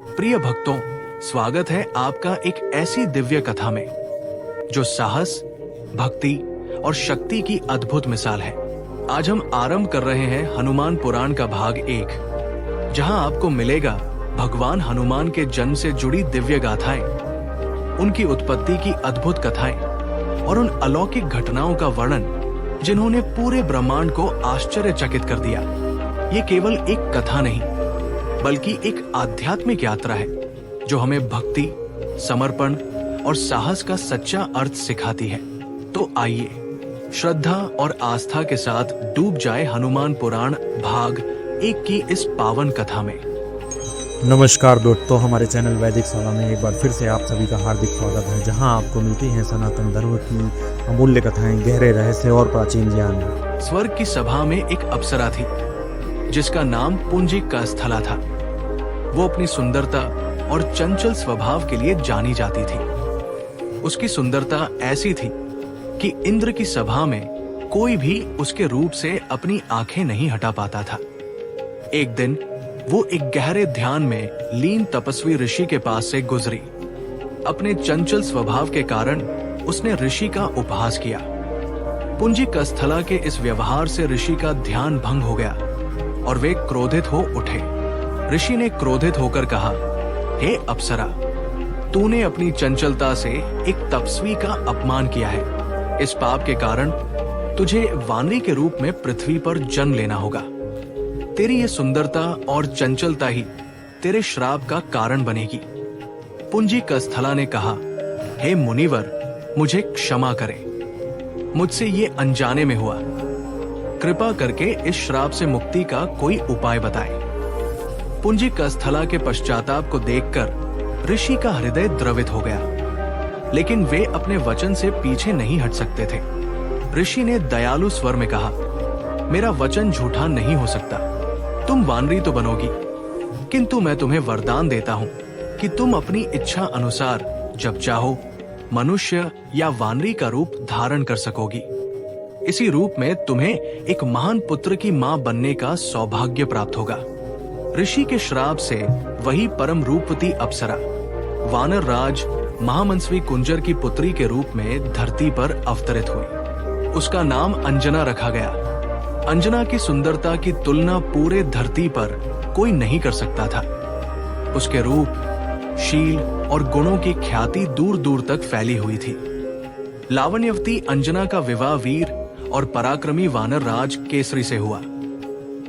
प्रिय भक्तों, स्वागत है आपका एक ऐसी दिव्य कथा में जो साहस, भक्ति और शक्ति की अद्भुत मिसाल है। आज हम आरंभ कर रहे हैं हनुमान पुराण का भाग 1, जहां आपको मिलेगा भगवान हनुमान के जन्म से जुड़ी दिव्य गाथाएं, उनकी उत्पत्ति की अद्भुत कथाएं और उन अलौकिक घटनाओं का वर्णन जिन्होंने पूरे ब्रह्मांड को आश्चर्यचकित कर दिया। ये केवल एक कथा नहीं, बल्कि एक आध्यात्मिक यात्रा है जो हमें भक्ति, समर्पण और साहस का सच्चा अर्थ सिखाती है। तो आइए श्रद्धा और आस्था के साथ डूब जाए हनुमान पुराण भाग 1 की इस पावन कथा में। नमस्कार दोस्तों, हमारे चैनल वैदिक शाला में एक बार फिर से आप सभी का हार्दिक स्वागत है, जहां आपको मिलती हैं सनातन धर्म की अमूल्य कथाएं, गहरे रहस्य और प्राचीन ज्ञान। स्वर्ग की सभा में एक अप्सरा थी जिसका नाम पुंजी का स्थला था। वो अपनी सुंदरता और चंचल स्वभाव के लिए जानी जाती थी। उसकी सुंदरता ऐसी थी कि इंद्र की सभा में कोई भी उसके रूप से अपनी आंखें नहीं हटा पाता था। एक दिन वो एक गहरे ध्यान में लीन तपस्वी ऋषि के पास से गुजरी। अपने चंचल स्वभाव के कारण उसने ऋषि का उपहास किया। पुंजी कस्थला के इस व्यवहार से ऋषि का ध्यान भंग हो गया और वे क्रोधित हो उठे। ऋषि ने क्रोधित होकर कहा, हे अप्सरा, तूने अपनी चंचलता से एक तपस्वी का अपमान किया है। इस पाप के कारण तुझे वानरी के रूप में पृथ्वी पर जन्म लेना होगा। तेरी ये सुंदरता और चंचलता ही तेरे श्राप का कारण बनेगी। पुंजी कस्थला ने कहा, हे मुनिवर, मुझे क्षमा करें, मुझसे ये अनजाने में हुआ। कृपा करके इस श्राप से मुक्ति का कोई उपाय बताएं। पुंजी कस्थला के पश्चाताप को देखकर ऋषि का हृदय द्रवित हो गया, लेकिन वे अपने वचन से पीछे नहीं हट सकते थे। ऋषि ने दयालु स्वर में कहा, मेरा वचन झूठा नहीं हो सकता। तुम वानरी तो बनोगी, किंतु मैं तुम्हें वरदान देता हूं कि तुम अपनी इच्छा अनुसार जब चाहो मनुष्य या वानरी का रूप धारण कर सकोगी। इसी रूप में तुम्हें एक महान पुत्र की मां बनने का सौभाग्य प्राप्त होगा। ऋषि के श्राप से वही परम रूपवती अप्सरा वानर राज महामंसवी कुंजर की पुत्री के रूप में धरती पर अवतरित हुई। उसका नाम अंजना रखा गया। अंजना की सुंदरता की तुलना पूरे धरती पर कोई नहीं कर सकता था। उसके रूप, शील और गुणों की ख्याति दूर दूर तक फैली हुई थी। लावण्यवती अंजना का विवाह वीर और पराक्रमी वानर राज केसरी से हुआ।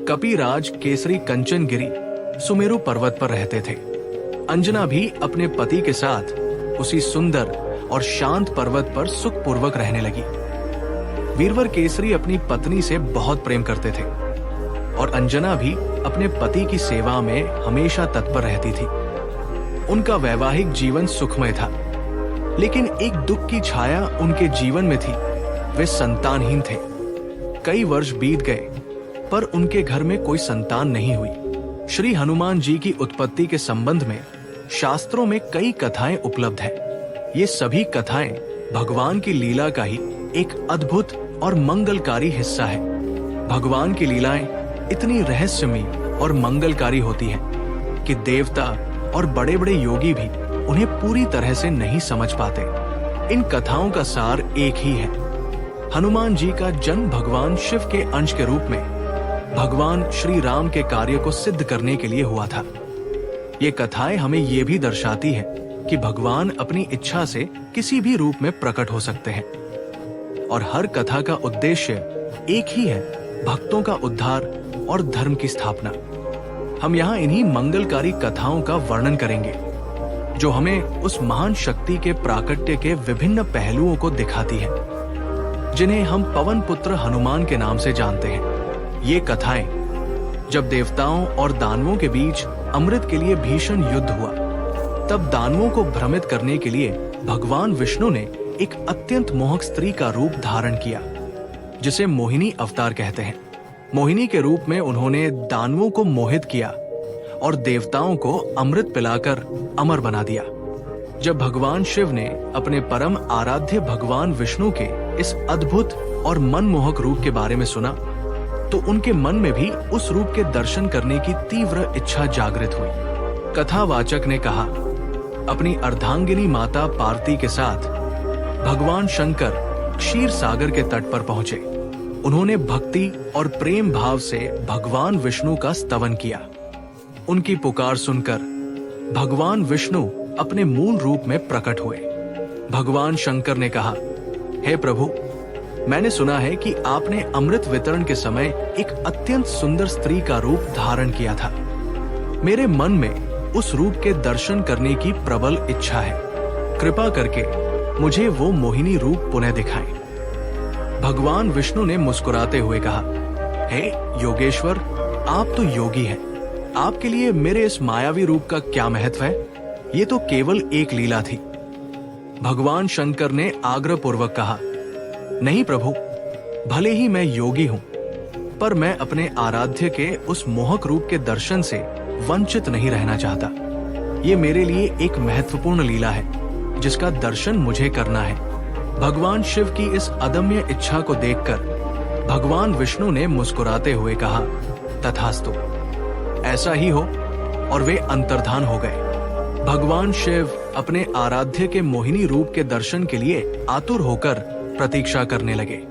कपिराज केसरी कंचनगिरी सुमेरु पर्वत पर रहते थे। अंजना भी अपने पति के साथ उसी सुंदर और शांत पर्वत पर सुखपूर्वक रहने लगी। वीरवर केसरी अपनी पत्नी से बहुत प्रेम करते थे और अंजना भी अपने पति की सेवा में हमेशा तत्पर रहती थी। उनका वैवाहिक जीवन सुखमय था, लेकिन एक दुख की छाया उनके जीवन में थी। वे संतानहीन थे। कई वर्ष बीत गए, पर उनके घर में कोई संतान नहीं हुई। श्री हनुमान जी की उत्पत्ति के संबंध में शास्त्रों में कई कथाएं उपलब्ध हैं। ये सभी कथाएं भगवान की लीला का ही एक अद्भुत और मंगलकारी हिस्सा है। भगवान की लीलाएं इतनी रहस्यमयी और मंगलकारी होती हैं कि देवता और बड़े बड़े योगी भी उन्हें पूरी तरह से नहीं समझ पाते। इन कथाओं का सार एक ही है। हनुमान जी का जन्म भगवान शिव के अंश के रूप में भगवान श्री राम के कार्य को सिद्ध करने के लिए हुआ था। ये कथाएं हमें ये भी दर्शाती है कि भगवान अपनी इच्छा से किसी भी रूप में प्रकट हो सकते हैं और हर कथा का उद्देश्य एक ही है, भक्तों का उद्धार और धर्म की स्थापना। हम यहाँ इन्हीं मंगलकारी कथाओं का वर्णन करेंगे जो हमें उस महान शक्ति के प्राकट्य के विभिन्न पहलुओं को दिखाती है, जिन्हें हम पवन पुत्र हनुमान के नाम से जानते हैं। ये कथाएं जब देवताओं और दानवों के बीच अमृत के लिए भीषण युद्ध हुआ, तब दानवों को भ्रमित करने के लिए भगवान विष्णु ने एक अत्यंत मोहक स्त्री का रूप धारण किया, जिसे मोहिनी अवतार कहते हैं। मोहिनी के रूप में उन्होंने दानवों को मोहित किया और देवताओं को अमृत पिलाकर अमर बना दिया। जब भगवान शिव ने अपने परम आराध्य भगवान विष्णु के इस अद्भुत और मनमोहक रूप के बारे में सुना, तो उनके मन में भी उस रूप के दर्शन करने की तीव्र इच्छा जागृत हुई। कथावाचक ने कहा, अपनी अर्धांगिनी माता पार्वती के साथ भगवान शंकर क्षीर सागर के तट पर पहुंचे। उन्होंने भक्ति और प्रेम भाव से भगवान विष्णु का स्तवन किया। उनकी पुकार सुनकर भगवान विष्णु अपने मूल रूप में प्रकट हुए। भगवान शंकर ने कहा, हे प्रभु, मैंने सुना है कि आपने अमृत वितरण के समय एक अत्यंत सुंदर स्त्री का रूप धारण किया था। मेरे मन में उस रूप के दर्शन करने की प्रबल इच्छा है। कृपा करके मुझे वो मोहिनी रूप पुनः दिखाएं। भगवान विष्णु ने मुस्कुराते हुए कहा, हे योगेश्वर, आप तो योगी हैं। आपके लिए मेरे इस मायावी रूप का क्या महत्व है? ये तो केवल एक लीला थी। भगवान शंकर ने आग्रहपूर्वक कहा, नहीं प्रभु, भले ही मैं योगी हूं, पर मैं अपने आराध्य के उस मोहक रूप के दर्शन से वंचित नहीं रहना चाहता। ये मेरे लिए एक महत्वपूर्ण लीला है जिसका दर्शन मुझे करना है। भगवान शिव की इस अदम्य इच्छा को देखकर भगवान विष्णु ने मुस्कुराते हुए कहा, तथास्तु, ऐसा ही हो, और वे अंतर्धान हो गए। भगवान शिव अपने आराध्य के मोहिनी रूप के दर्शन के लिए आतुर होकर प्रतीक्षा करने लगे।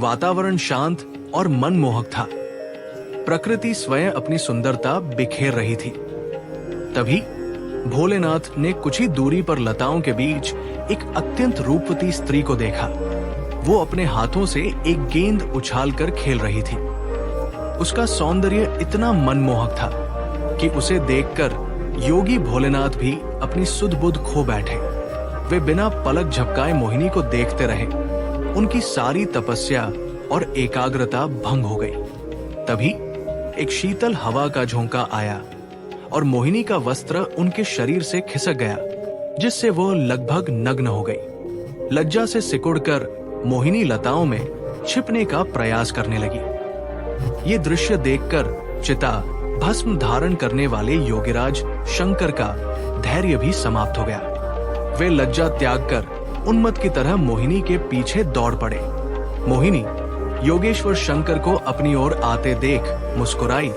वातावरण शांत और मनमोहक था। प्रकृति स्वयं अपनी सुंदरता बिखेर रही थी। तभी भोलेनाथ ने कुछ ही दूरी पर लताओं के बीच एक अत्यंत रूपवती स्त्री को देखा। वो अपने हाथों से एक गेंद उछालकर खेल रही थी। उसका सौंदर्य इतना मनमोहक था कि उसे देखकर योगी भोलेनाथ भी अपनी सुध बुध खो बैठे। वे बिना पलक झपकाए मोहिनी को देखते रहे। उनकी सारी तपस्या और एकाग्रता भंग हो गई। तभी एक शीतल हवा का झोंका आया और मोहिनी का वस्त्र उनके शरीर से खिसक गया, जिससे वो लगभग नग्न हो गई। लज्जा से सिकुड़कर मोहिनी लताओं में छिपने का प्रयास करने लगी। ये दृश्य देखकर चिता भस्म धारण करने वाले योगीराज शंकर का धैर्य भी समाप्त हो गया। वे लज्जा त्याग कर उन्मत्त की तरह मोहिनी के पीछे दौड़ पड़े। मोहिनी योगेश्वर शंकर को अपनी ओर आते देख मुस्कुराई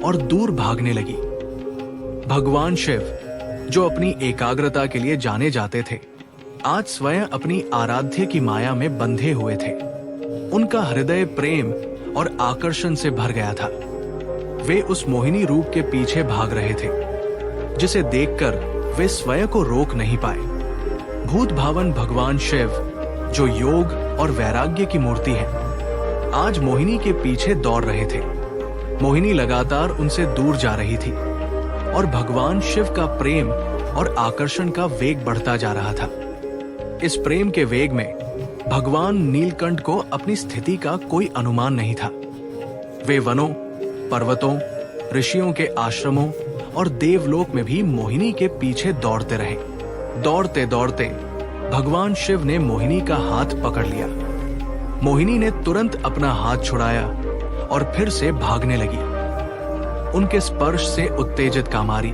और दूर भागने लगी। भगवान शिव, जो अपनी एकाग्रता के लिए जाने जाते थे, आज स्वयं अपनी आराध्य की माया में बंधे हुए थे। उनका हृदय प्रेम और आकर्षण से भर गया था। वे उस मोहिनी रूप के पीछे भाग रहे थे, जिसे देखकर वे स्वयं को रोक नहीं पाए। भूत भावन भगवान शिव, जो योग और वैराग्य की मूर्ति है, आज मोहिनी के पीछे दौड़ रहे थे। मोहिनी लगातार उनसे दूर जा रही थी और भगवान शिव का प्रेम और आकर्षण का वेग बढ़ता जा रहा था। इस प्रेम के वेग में भगवान नीलकंठ को अपनी स्थिति का कोई अनुमान नहीं था। वे वनों, पर्वतों, ऋषियों के आश्रमों और देवलोक में भी मोहिनी के पीछे दौड़ते रहे। दौड़ते दौड़ते भगवान शिव ने मोहिनी का हाथ पकड़ लिया। मोहिनी ने तुरंत अपना हाथ छुड़ाया और फिर से भागने लगी। उनके स्पर्श से उत्तेजित कामारी,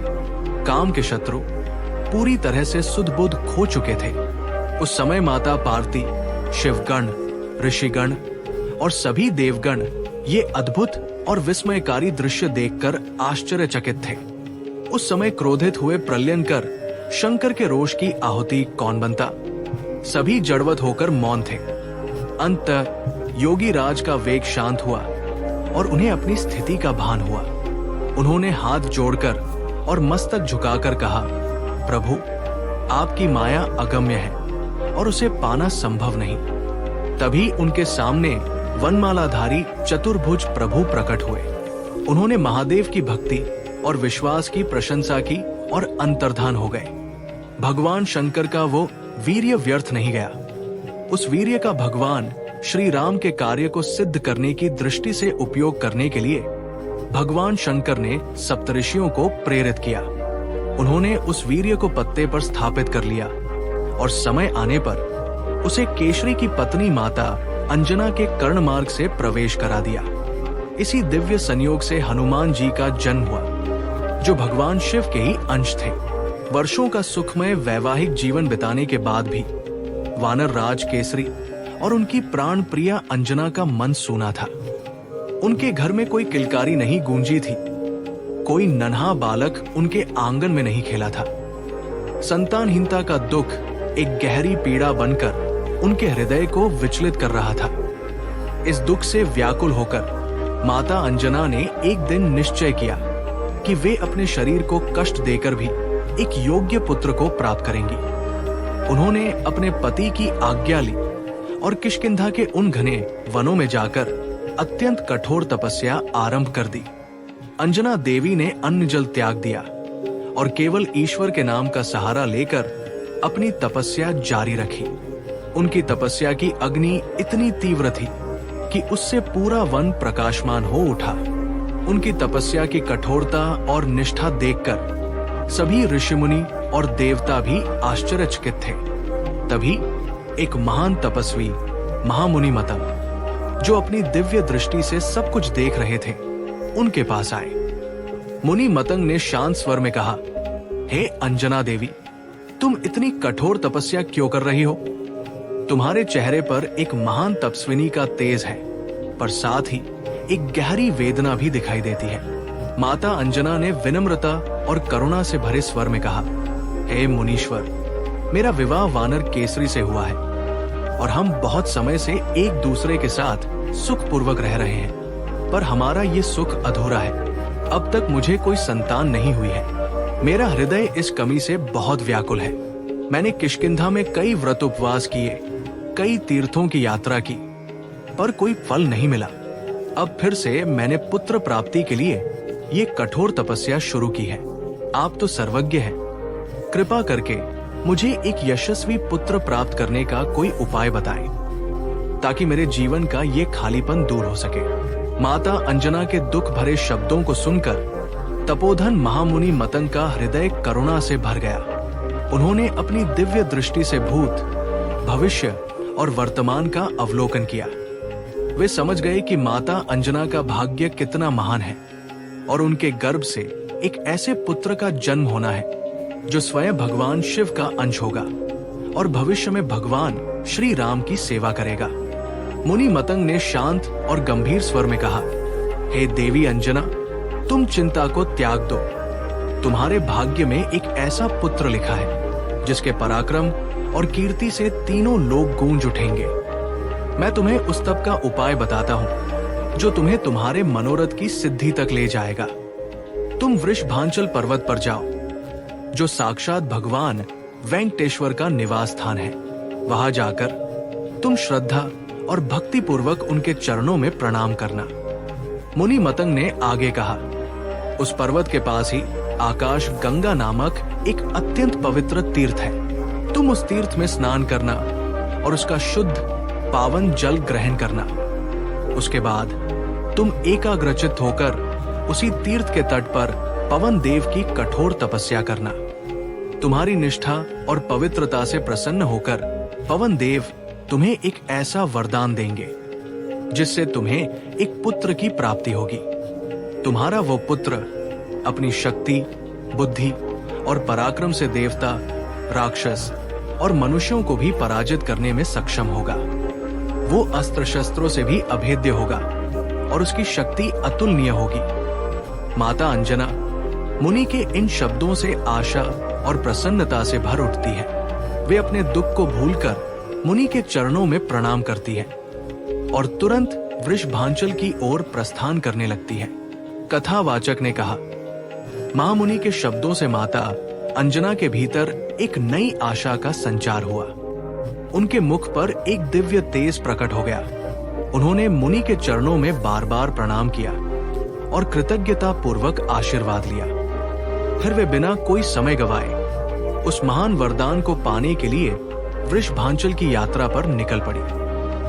काम के शत्रु पूरी तरह से सुध-बुध खो चुके थे। उस समय माता पार्वती, शिवगण, ऋषिगण और सभी देवगण ये अद्भुत और विस्मयकारी दृश्य देखकर आश्चर्यचकित थे। उस समय क्रोधित हुए प्रलयंकर शंकर के रोष की आहुति कौन बनता? सभी जड़वत होकर मौन थे। अंततः योगी राज का वेग शांत हुआ और उन्हें अपनी स्थिति का भान हुआ। उन्होंने हाथ जोड़कर और मस्तक झुकाकर कहा, प्रभु, आपकी माया अगम्य है और उसे पाना संभव नहीं। तभी उनके सामने वनमालाधारी चतुर्भुज प्रभु प्रकट हुए। उन्होंने महादेव की भक्ति और विश्वास की प्रशंसा की और अंतर्धान हो गए। भगवान शंकर का वो वीर्य व्यर्थ नहीं गया। उस वीर्य का भगवान श्री राम के कार्य को सिद्ध करने की दृष्टि से उपयोग करने के लिए भगवान शंकर ने सप्तऋषियों को प्रेरित किया। उन्होंने उस वीर्य को पत्ते पर स्थापित कर लिया और समय आने पर उसे केशरी की पत्नी माता अंजना के कर्ण मार्ग से प्रवेश करा दिया। इसी दिव्य संयोग से हनुमान जी का जन्म हुआ, जो भगवान शिव के ही अंश थे। वर्षों का सुखमय वैवाहिक जीवन बिताने के बाद भी वानर राज केसरी और उनकी प्राण प्रिया अंजना का मन सूना था। उनके घर में कोई किलकारी नहीं गूंजी थी। कोई नन्हा बालक उनके आंगन में नहीं खेला था। संतानहीनता का दुख एक गहरी पीड़ा बनकर उनके हृदय को विचलित कर रहा था। इस दुख से व्याकुल होकर माता अंजना ने एक दिन निश्चय किया कि वे अपने शरीर को कष्ट देकर भी एक योग्य पुत्र को प्राप्त करेंगी। उन्होंने अपने पति की आज्ञा ली और किष्किंधा के उन घने वनों में जाकर अत्यंत कठोर तपस्या आरंभ कर दी। अंजना देवी ने अन्न जल त्याग दिया और केवल ईश्वर के नाम का सहारा लेकर अपनी तपस्या जारी रखी। उनकी तपस्या की अग्नि इतनी तीव्र थी कि उससे पूरा वन प्रकाशमान हो उठा। उनकी तपस्या की कठोरता और निष्ठा देखकर सभी ऋषि मुनि और देवता भी आश्चर्यचकित थे। तभी एक महान तपस्वी महामुनि मतंग, जो अपनी दिव्य दृष्टि से सब कुछ देख रहे थे, उनके पास आए। मुनि मतंग ने शांत स्वर में कहा, हे अंजना देवी, तुम इतनी कठोर तपस्या क्यों कर रही हो? तुम्हारे चेहरे पर एक महान तपस्विनी का तेज है, पर साथ ही एक गहरी वेदना भी दिखाई देती है। माता अंजना ने विनम्रता और करुणा से भरे स्वर में कहा, हे मुनीश्वर, मेरा विवाह वानर केसरी से हुआ है और हम बहुत समय से एक दूसरे के साथ सुखपूर्वक रह रहे हैं, पर हमारा ये सुख अधूरा है। अब तक मुझे कोई संतान नहीं हुई है। मेरा हृदय इस कमी से बहुत व्याकुल है। मैंने किष्किंधा में कई व्रत उपवास किए, कई तीर्थों की यात्रा की, पर कोई फल नहीं मिला। अब फिर से मैंने पुत्र प्राप्ति के लिए ये कठोर तपस्या शुरू की है। आप तो सर्वज्ञ हैं, कृपा करके मुझे एक यशस्वी पुत्र प्राप्त करने का कोई उपाय बताएं, ताकि मेरे जीवन का ये खालीपन दूर हो सके। माता अंजना के दुख भरे शब्दों को सुनकर तपोधन महामुनि मतंग का हृदय करुणा से भर गया। उन्होंने अपनी दिव्य दृष्टि से भूत, भविष्य और वर्तमान का अवलोकन किया। वे समझ गए कि माता अंजना का भाग्य कितना महान है और उनके गर्भ से एक ऐसे पुत्र का जन्म होना है जो स्वयं भगवान शिव का अंश होगा और भविष्य में भगवान श्री राम की सेवा करेगा। मुनि मतंग ने शांत और गंभीर स्वर में कहा, हे देवी अंजना, तुम चिंता को त्याग दो। तुम्हारे भाग्य में एक ऐसा पुत्र लिखा है जिसके पराक्रम और कीर्ति से तीनों लोग गूंज उठेंगे। मैं तुम्हें उस तप का उपाय बताता हूँ जो तुम्हें तुम्हारे मनोरथ की सिद्धि तक ले जाएगा। तुम वृषभांचल पर्वत पर जाओ, जो साक्षात भगवान वेंकटेश्वर का निवास स्थान है। वहां जाकर तुम श्रद्धा और भक्ति पूर्वक उनके चरणों में प्रणाम करना। मुनि मतंग ने आगे कहा, उस पर्वत के पास ही आकाश गंगा नामक एक अत्यंत पवित्र तीर्थ है। तुम उस तीर्थ में स्नान करना और उसका शुद्ध पावन जल ग्रहण करना। उसके बाद तुम एकाग्रचित्त होकर उसी तीर्थ के तट पर पवन देव की कठोर तपस्या करना। तुम्हारी निष्ठा और पवित्रता से प्रसन्न होकर पवन देव तुम्हें एक ऐसा वरदान देंगे जिससे तुम्हें एक पुत्र की प्राप्ति होगी। तुम्हारा वो पुत्र अपनी शक्ति, बुद्धि और पराक्रम से देवता, राक्षस और मनुष्यों को भी पराजित करने में सक्षम होगा। वो अस्त्र शस्त्रों से भी अभेद्य होगा और उसकी शक्ति अतुलनीय होगी। माता अंजना मुनि के इन शब्दों से आशा और प्रसन्नता से भर उठती है। वे अपने दुख को भूलकर मुनि के चरणों में प्रणाम करती है और तुरंत वृषभांचल की ओर प्रस्थान करने लगती है। कथावाचक ने कहा, महामुनि के शब्दों से माता अंजना के भीतर एक नई आशा का संचार हुआ। उनके मुख पर एक दिव्य तेज प्रकट हो गया। उन्होंने मुनि के चरणों में बार बार प्रणाम किया और कृतज्ञता पूर्वक आशीर्वाद लिया। फिर वे बिना कोई समय गवाए उस महान वरदान को पाने के लिए वृषभांचल की यात्रा पर निकल पड़ी।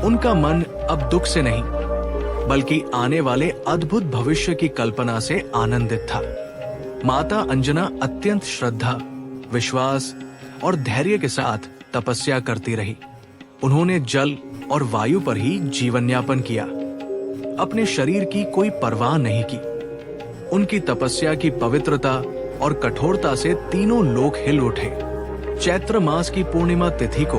उनका मन अब दुख से नहीं बल्कि आने वाले अद्भुत भविष्य की कल्पना से आनंदित था। माता अंजना अत्यंत श्रद्धा, विश्वास और धैर्य के साथ तपस्या करती रही। उन्होंने जल और वायु पर ही जीवन यापन किया, अपने शरीर की कोई परवाह नहीं की। उनकी तपस्या की पवित्रता और कठोरता से तीनों लोक हिल उठे। चैत्र मास की पूर्णिमा तिथि को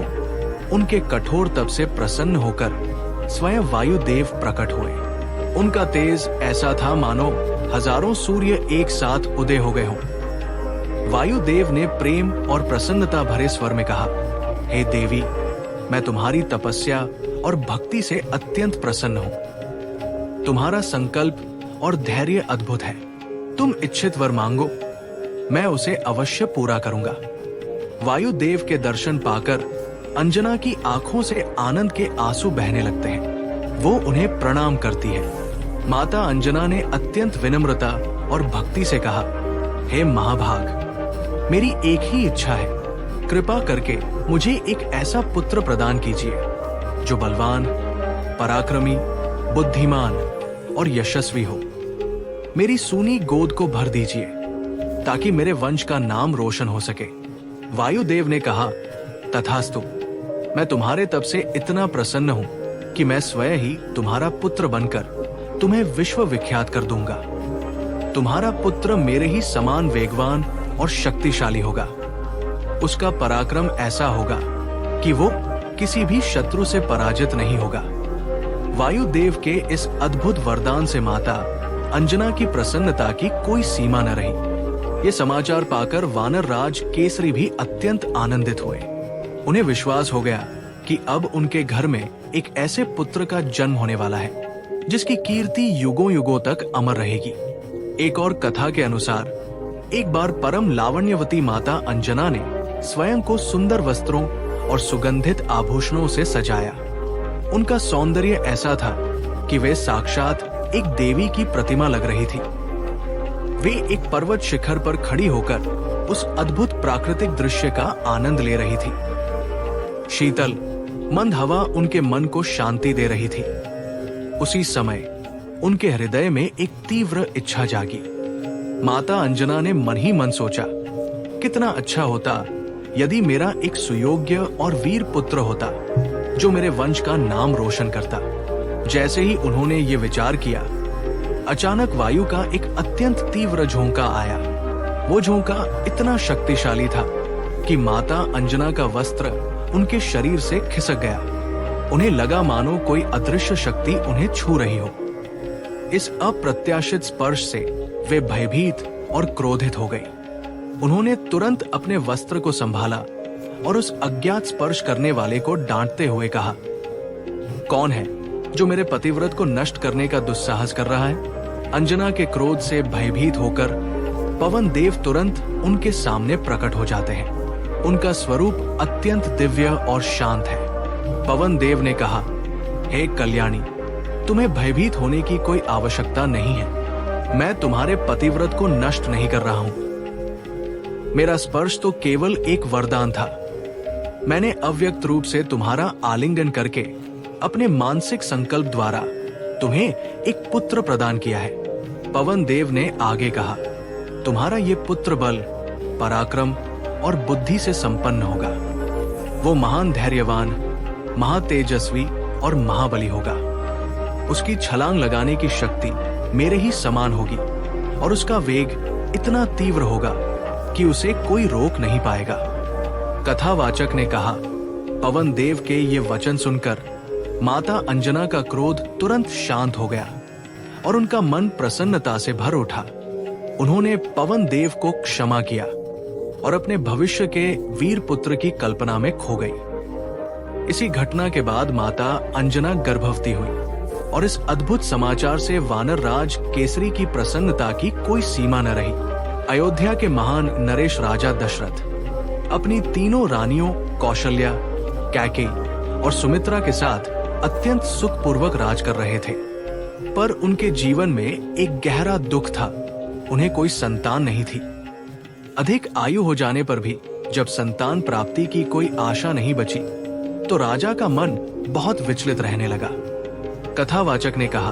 उनके कठोर तप से प्रसन्न होकर स्वयं वायुदेव प्रकट हुए। उनका तेज ऐसा था मानो हजारों सूर्य एक साथ उदय हो गए हों। वायुदेव ने प्रेम और प्रसन्नता भरे स्वर में कहा, हे देवी, मैं तुम्हारी तपस्या और भक्ति से अत्यंत प्रसन्न हूं। तुम्हारा संकल्प और धैर्य अद्भुत है। तुम इच्छित वर मांगो, मैं उसे अवश्य पूरा करूंगा। वायुदेव के दर्शन पाकर अंजना की आंखों से आनंद के आंसू बहने लगते हैं। वो उन्हें प्रणाम करती है। माता अंजना ने अत्यंत विनम्रता और भक्ति से कहा, हे महाभाग, मेरी एक ही इच्छा है, कृपा करके मुझे एक ऐसा पुत्र प्रदान कीजिए जो बलवान, पराक्रमी, बुद्धिमान और यशस्वी हो। मेरी सूनी गोद को भर दीजिए ताकि मेरे वंश का नाम रोशन हो सके। वायुदेव ने कहा, तथास्तु, मैं तुम्हारे तप से इतना प्रसन्न हूं कि मैं स्वयं ही तुम्हारा पुत्र बनकर तुम्हें विश्व विख्यात कर दूंगा। तुम्हारा पुत्र मेरे ही समान वेगवान और शक्तिशाली होगा। उसका पराक्रम ऐसा होगा कि वो किसी भी शत्रु से पराजित नहीं होगा। वायुदेव के इस अद्भुत वरदान से माता अंजना की प्रसन्नता की कोई सीमा न रही। ये समाचार पाकर वानर राज केसरी भी अत्यंत आनंदित हुए। उन्हें विश्वास हो गया कि अब उनके घर में एक ऐसे पुत्र का जन्म होने वाला है जिसकी कीर्ति युगों युगों तक अमर रहेगी। एक और कथा के अनुसार एक बार परम लावण्यवती माता अंजना ने स्वयं को सुंदर वस्त्रों और सुगंधित आभूषणों से सजाया। उनका सौंदर्य ऐसा था कि वे साक्षात एक देवी की प्रतिमा लग रही थी। वे एक पर्वत शिखर पर खड़ी होकर उस अद्भुत प्राकृतिक दृश्य का आनंद ले रही थी। शीतल मंद हवा उनके मन को शांति दे रही थी। उसी समय उनके हृदय में एक तीव्र इच्छा जागी। माता अंजना ने मन ही मन सोचा, कितना अच्छा होता यदि मेरा एक सुयोग्य और वीर पुत्र होता जो मेरे वंश का नाम रोशन करता। जैसे ही उन्होंने ये विचार किया, अचानक वायु का एक अत्यंत तीव्र झोंका आया। वो झोंका इतना शक्तिशाली था कि माता अंजना का वस्त्र उनके शरीर से खिसक गया। उन्हें लगा मानो कोई अदृश्य शक्ति उन्हें छू रही हो। इस अप्रत्याशित स्पर्श से वे भयभीत और क्रोधित हो गई। उन्होंने तुरंत अपने वस्त्र को संभाला और उस अज्ञात स्पर्श करने वाले को डांटते हुए कहा, कौन है जो मेरे पतिव्रत को नष्ट करने का दुस्साहस कर रहा है? अंजना के क्रोध से भयभीत होकर पवन देव तुरंत उनके सामने प्रकट हो जाते हैं। उनका स्वरूप अत्यंत दिव्य और शांत है। पवन देव ने कहा, हे कल्याणी, तुम्हें भयभीत होने की कोई आवश्यकता नहीं है। मैं तुम्हारे पतिव्रत को नष्ट नहीं कर रहा हूं। मेरा स्पर्श तो केवल एक वरदान था। मैंने अव्यक्त रूप से तुम्हारा आलिंगन करके अपने मानसिक संकल्प द्वारा तुम्हें एक पुत्र प्रदान किया है। पवन देव ने आगे कहा, तुम्हारा ये पुत्र बल, पराक्रम और बुद्धि से संपन्न होगा। वो महान धैर्यवान, महातेजस्वी और महाबली होगा। उसकी छलांग लगाने की शक्ति मेरे ही समान होगी और उसका वेग इतना तीव्र होगा कि उसे कोई रोक नहीं पाएगा। कथावाचक ने कहा, पवन देव के ये वचन सुनकर माता अंजना का क्रोध तुरंत शांत हो गया और उनका मन प्रसन्नता से भर उठा। उन्होंने पवन देव को क्षमा किया और अपने भविष्य के वीर पुत्र की कल्पना में खो गई। इसी घटना के बाद माता अंजना गर्भवती हुई और इस अद्भुत समाचार से वानर राज केसरी की प्रसन्नता की कोई सीमा न रही। अयोध्या के महान नरेश राजा दशरथ अपनी तीनों रानियों कौशल्या, कैकेयी और सुमित्रा के साथ अत्यंत सुखपूर्वक राज कर रहे थे। पर उनके जीवन में एक गहरा दुख था। उन्हें कोई संतान नहीं थी। अधिक आयु हो जाने पर भी जब संतान प्राप्ति की कोई आशा नहीं बची तो राजा का मन बहुत विचलित रहने लगा। कथावाचक ने कहा,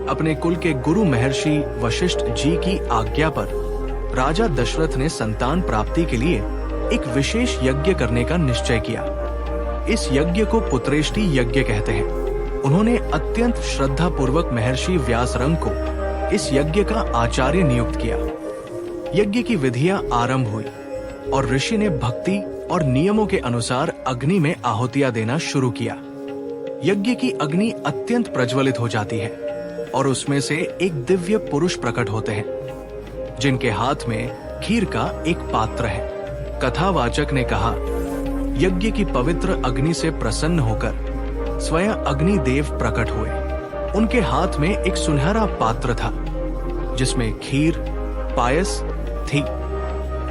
अपने कुल के गुरु महर्षि वशिष्ठ जी की आज्ञा पर राजा दशरथ ने संतान प्राप्ति के लिए एक विशेष यज्ञ करने का निश्चय किया। इस यज्ञ को पुत्रेष्टि यज्ञ कहते हैं। उन्होंने अत्यंत श्रद्धा पूर्वक महर्षि व्यासरंग को इस यज्ञ का आचार्य नियुक्त किया। यज्ञ की विधियां आरंभ हुई और ऋषि ने भक्ति और नियमों के अनुसार अग्नि में आहुतियां देना शुरू किया। यज्ञ की अग्नि अत्यंत प्रज्वलित हो जाती है और उसमें से एक दिव्य पुरुष प्रकट होते हैं जिनके हाथ में खीर का एक पात्र है। कथावाचक ने कहा, यज्ञ की पवित्र अग्नि से प्रसन्न होकर स्वयं अग्निदेव प्रकट हुए। उनके हाथ में एक सुनहरा पात्र था जिसमें खीर पायस थी।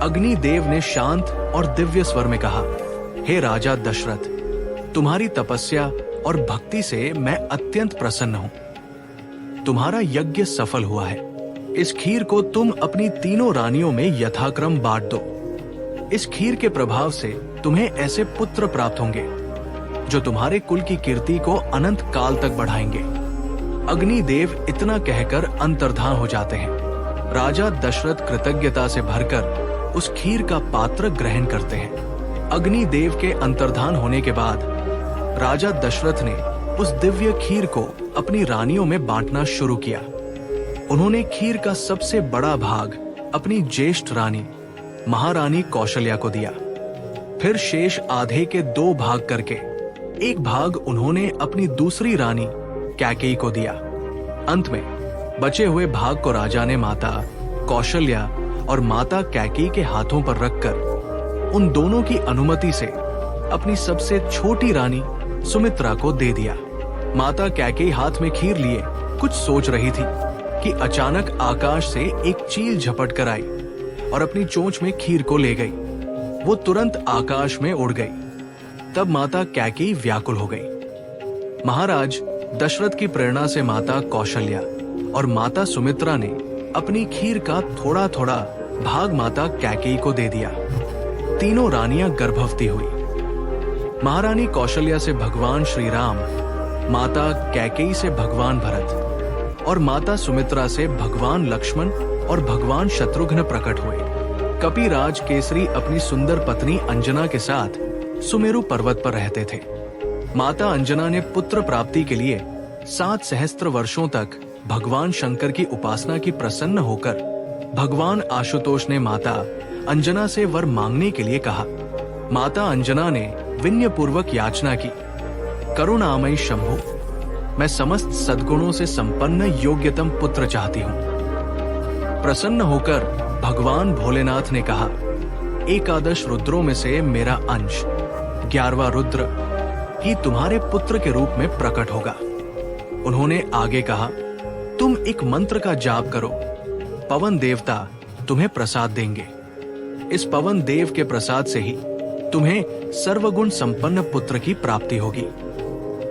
अग्निदेव ने शांत और दिव्य स्वर में कहा, हे राजा दशरथ, तुम्हारी तपस्या और भक्ति से मैं अत्यंत प्रसन्न हूं। तुम्हारा यज्ञ सफल हुआ है। इस खीर को तुम अपनी तीनों रानियों में यथाक्रम बांट दो। इस खीर के प्रभाव से तुम्हें ऐसे पुत्र प्राप्त होंगे जो तुम्हारे कुल की कीर्ति को अनंत काल तक बढ़ाएंगे। अग्निदेव इतना कहकर अंतर्धान हो जाते हैं। राजा दशरथ कृतज्ञता से भरकर उस खीर का पात्र ग्रहण करते हैं। अग्निदेव के अंतर्धान होने के बाद राजा दशरथ ने उस दिव्य खीर को अपनी रानियों में बांटना शुरू किया। उन्होंने खीर का सबसे बड़ा भाग अपनी ज्येष्ठ रानी महारानी कौशल्या को दिया। फिर शेष आधे के 2 भाग करके एक भाग उन्होंने अपनी दूसरी रानी कैकेयी को दिया। अंत में बचे हुए भाग को राजा ने माता कौशल्या और माता कैकेयी के हाथों पर रखकर उन दोनों की अनुमति से अपनी सबसे छोटी रानी सुमित्रा को दे दिया। माता कैकेयी हाथ में खीर लिए कुछ सोच रही थी कि अचानक आकाश से एक चील झपट कर आई और अपनी चोंच में खीर को ले गई। वो तुरंत आकाश में उड़ गई। तब माता कैकेयी व्याकुल हो गई। महाराज दशरथ की प्रेरणा से माता कौशल्या और माता सुमित्रा ने अपनी खीर का थोड़ा थोड़ा भाग माता कैकेयी को दे दिया। तीनों रानियां गर्भवती हुई। महारानी कौशल्या से भगवान श्री राम, माता कैकेयी से भगवान भरत और माता सुमित्रा से भगवान लक्ष्मण और भगवान शत्रुघ्न प्रकट हुए। कपिराज केसरी अपनी सुंदर पत्नी अंजना के साथ सुमेरु पर्वत पर रहते थे। माता अंजना ने पुत्र प्राप्ति के लिए 7 सहस्त्र वर्षों तक भगवान शंकर की उपासना की। प्रसन्न होकर भगवान आशुतोष ने माता अंजना से वर मांगने के लिए कहा। माता अंजना ने विनय पूर्वक याचना की, करुणामय शंभु, मैं समस्त सद्गुणों से संपन्न योग्यतम पुत्र चाहती हूँ। प्रसन्न होकर भगवान भोलेनाथ ने कहा, 11 रुद्रों में से मेरा अंश 11वां रुद्र ही तुम्हारे पुत्र के रूप में प्रकट होगा। उन्होंने आगे कहा, तुम एक मंत्र का जाप करो, पवन देवता तुम्हें प्रसाद देंगे। इस पवन देव के प्रसाद से ही तुम्हें सर्वगुण संपन्न पुत्र की प्राप्ति होगी।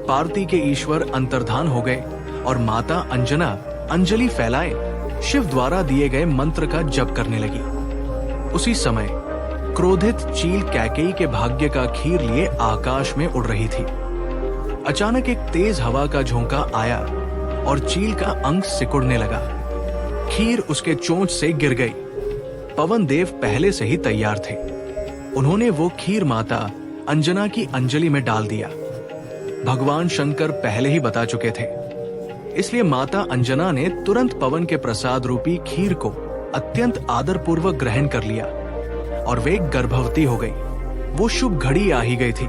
पार्वती के ईश्वर अंतर्धान हो गए और माता अंजना अंजलि फैलाए शिव द्वारा दिए गए मंत्र का जप करने लगी। उसी समय क्रोधित चील कैकेयी के भाग्य का खीर लिए आकाश में उड़ रही थी। अचानक एक तेज हवा का झोंका आया और चील का अंग सिकुड़ने लगा। खीर उसके चोंच से गिर गई। पवन देव पहले से ही तैयार थे। उन्होंने वो खीर माता अंजना की अंजलि में डाल दिया। भगवान शंकर पहले ही बता चुके थे, इसलिए माता अंजना ने तुरंत पवन के प्रसाद रूपी खीर को अत्यंत आदरपूर्वक ग्रहण कर लिया और वे गर्भवती हो गई। वो शुभ घड़ी आ ही गई थी।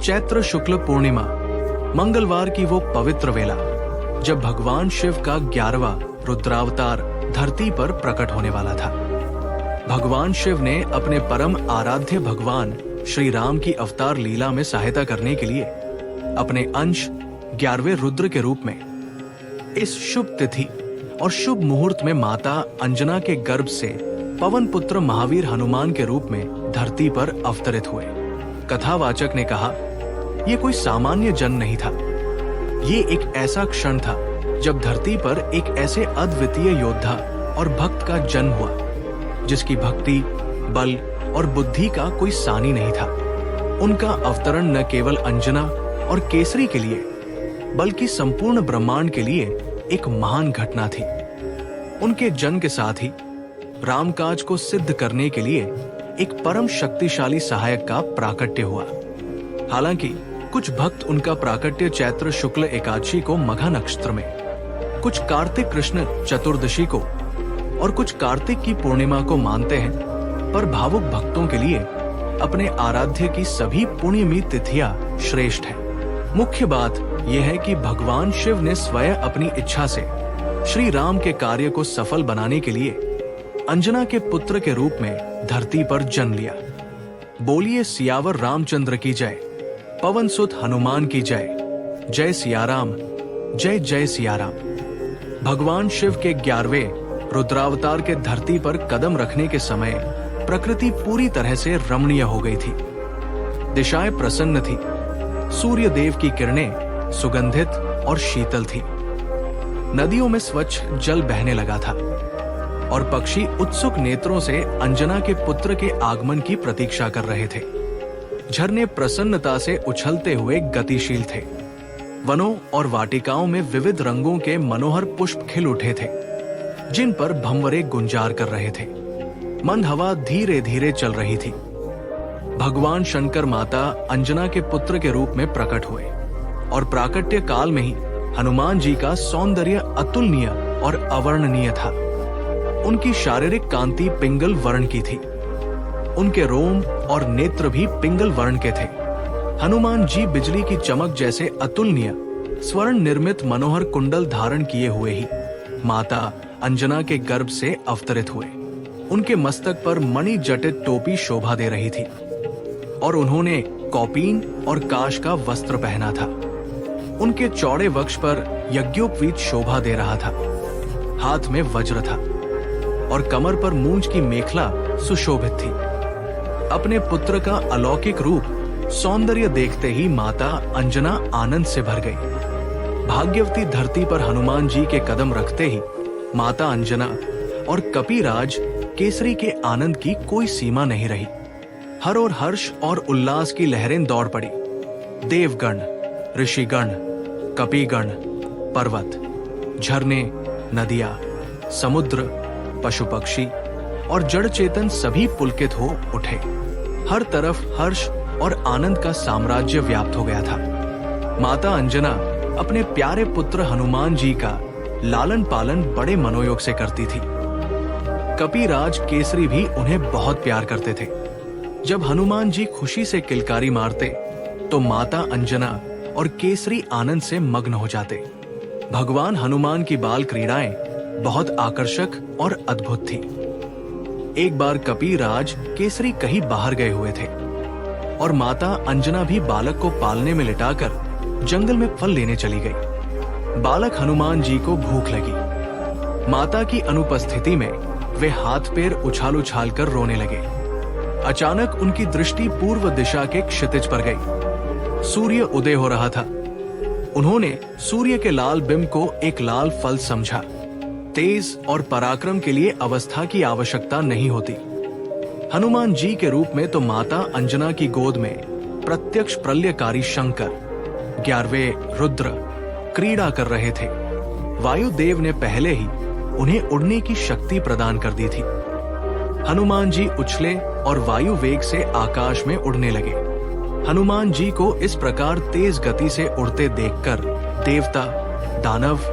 चैत्र शुक्ल पूर्णिमा मंगलवार की वो पवित्र वेला जब भगवान शिव का 11वां रुद्रावतार धरती पर प्रकट होने वाला था। भगवान शिव ने अपने परम आराध्य भगवान श्री राम की अवतार लीला में सहायता करने के लिए अपने अंश 11वें रुद्र के रूप में इस शुभ तिथि और शुभ मुहूर्त में माता अंजना के गर्भ से पवन पुत्र महावीर हनुमान के रूप में धरती पर अवतरित हुए। कथावाचक ने कहा, यह कोई सामान्य जन्म नहीं था। ये एक ऐसा क्षण था जब धरती पर एक ऐसे अद्वितीय योद्धा और भक्त का जन्म हुआ जिसकी भक्ति, बल और बुद्धि का कोई सानी नहीं था। उनका अवतरण न केवल अंजना और केसरी के लिए बल्कि संपूर्ण ब्रह्मांड के लिए एक महान घटना थी। उनके जन्म के साथ ही रामकाज को सिद्ध करने के लिए एक परम शक्तिशाली सहायक का प्राकट्य हुआ। हालांकि कुछ भक्त उनका प्राकट्य चैत्र शुक्ल एकादशी को मघा नक्षत्र में, कुछ कार्तिक कृष्ण चतुर्दशी को और कुछ कार्तिक की पूर्णिमा को मानते हैं, पर भावुक भक्तों के लिए अपने आराध्य की सभी पुण्यमी तिथियां श्रेष्ठ हैं। मुख्य बात यह है कि भगवान शिव ने स्वयं अपनी इच्छा से श्री राम के कार्य को सफल बनाने के लिए अंजना के पुत्र के रूप में धरती पर जन्म लिया। बोलिए सियावर रामचंद्र की जय, पवन सुत हनुमान की जय, जय सियाराम, जय जय सियाराम। भगवान शिव के 11वें रुद्रावतार के धरती पर कदम रखने के समय प्रकृति पूरी तरह से रमणीय हो गई थी। दिशाएं प्रसन्न थी, सूर्य देव की किरणें सुगंधित और शीतल थी। नदियों में स्वच्छ जल बहने लगा था और पक्षी उत्सुक नेत्रों से अंजना के पुत्र के आगमन की प्रतीक्षा कर रहे थे। झरने प्रसन्नता से उछलते हुए गतिशील थे। वनों और वाटिकाओं में विविध रंगों के मनोहर पुष्प खिल उठे थे, जिन पर भंवरे गुंजार कर रहे थे। मंद हवा धीरे धीरे चल रही थी। भगवान शंकर माता अंजना के पुत्र के रूप में प्रकट हुए और प्राकट्य काल में ही हनुमान जी का सौंदर्य अतुलनीय और अवर्णनीय था। उनकी शारीरिक कांति पिंगल वर्ण की थी। उनके रोम और नेत्र भी पिंगल वर्ण के थे। हनुमान जी बिजली की चमक जैसे अतुलनीय स्वर्ण निर्मित मनोहर कुंडल धारण किए हुए ही माता अंजना के गर्भ से अवतरित हुए। उनके मस्तक पर मणि जटित टोपी शोभा दे रही थी और उन्होंने कौपीन और काश का वस्त्र पहना था। उनके चौड़े वक्ष पर यज्ञोपवीत शोभा दे रहा था। हाथ में वज्र था और कमर पर मूंज की मेखला सुशोभित थी। अपने पुत्र का अलौकिक रूप सौंदर्य देखते ही माता अंजना आनंद से भर गई। भाग्यवती धरती पर हनुमान जी के कदम रखते ही माता अंजना और कपिराज केसरी के आनंद की कोई सीमा नहीं रही। हर और हर्ष और उल्लास की लहरें दौड़ पड़ी। देवगण, ऋषिगण, कपिगण, पर्वत, झरने, नदियां, समुद्र, पशु पक्षी और जड़ चेतन सभी पुलकित हो उठे। हर तरफ हर्ष और आनंद का साम्राज्य व्याप्त हो गया था। माता अंजना अपने प्यारे पुत्र हनुमान जी का लालन पालन बड़े मनोयोग से करती थी। कपिराज केसरी भी उन्हें बहुत प्यार करते थे। जब हनुमान जी खुशी से किलकारी मारते तो माता अंजना और केसरी आनंद से मग्न हो जाते। भगवान हनुमान की बाल क्रीड़ाएं बहुत आकर्षक और अद्भुत थी। एक बार कपिराज केसरी कहीं बाहर गए हुए थे और माता अंजना भी बालक को पालने में लिटाकर जंगल में फल लेने चली गई। बालक हनुमान जी को भूख लगी। माता की अनुपस्थिति में वे हाथ पैर उछाल उछाल कर रोने लगे। अचानक उनकी दृष्टि पूर्व दिशा के क्षितिज पर गई। सूर्य उदय हो रहा था। उन्होंने सूर्य के लाल बिंब को एक लाल फल समझा। तेज और पराक्रम के लिए अवस्था की आवश्यकता नहीं होती। हनुमान जी के रूप में तो माता अंजना की गोद में प्रत्यक्ष प्रलयकारी शंकर 11वें रुद्र क्रीड़ा कर रहे थे। वायुदेव ने पहले ही उन्हें उड़ने की शक्ति प्रदान कर दी थी। हनुमान जी उछले और वायु वेग से आकाश में उड़ने लगे। हनुमान जी को इस प्रकार तेज गति से उड़ते देखकर देवता, दानव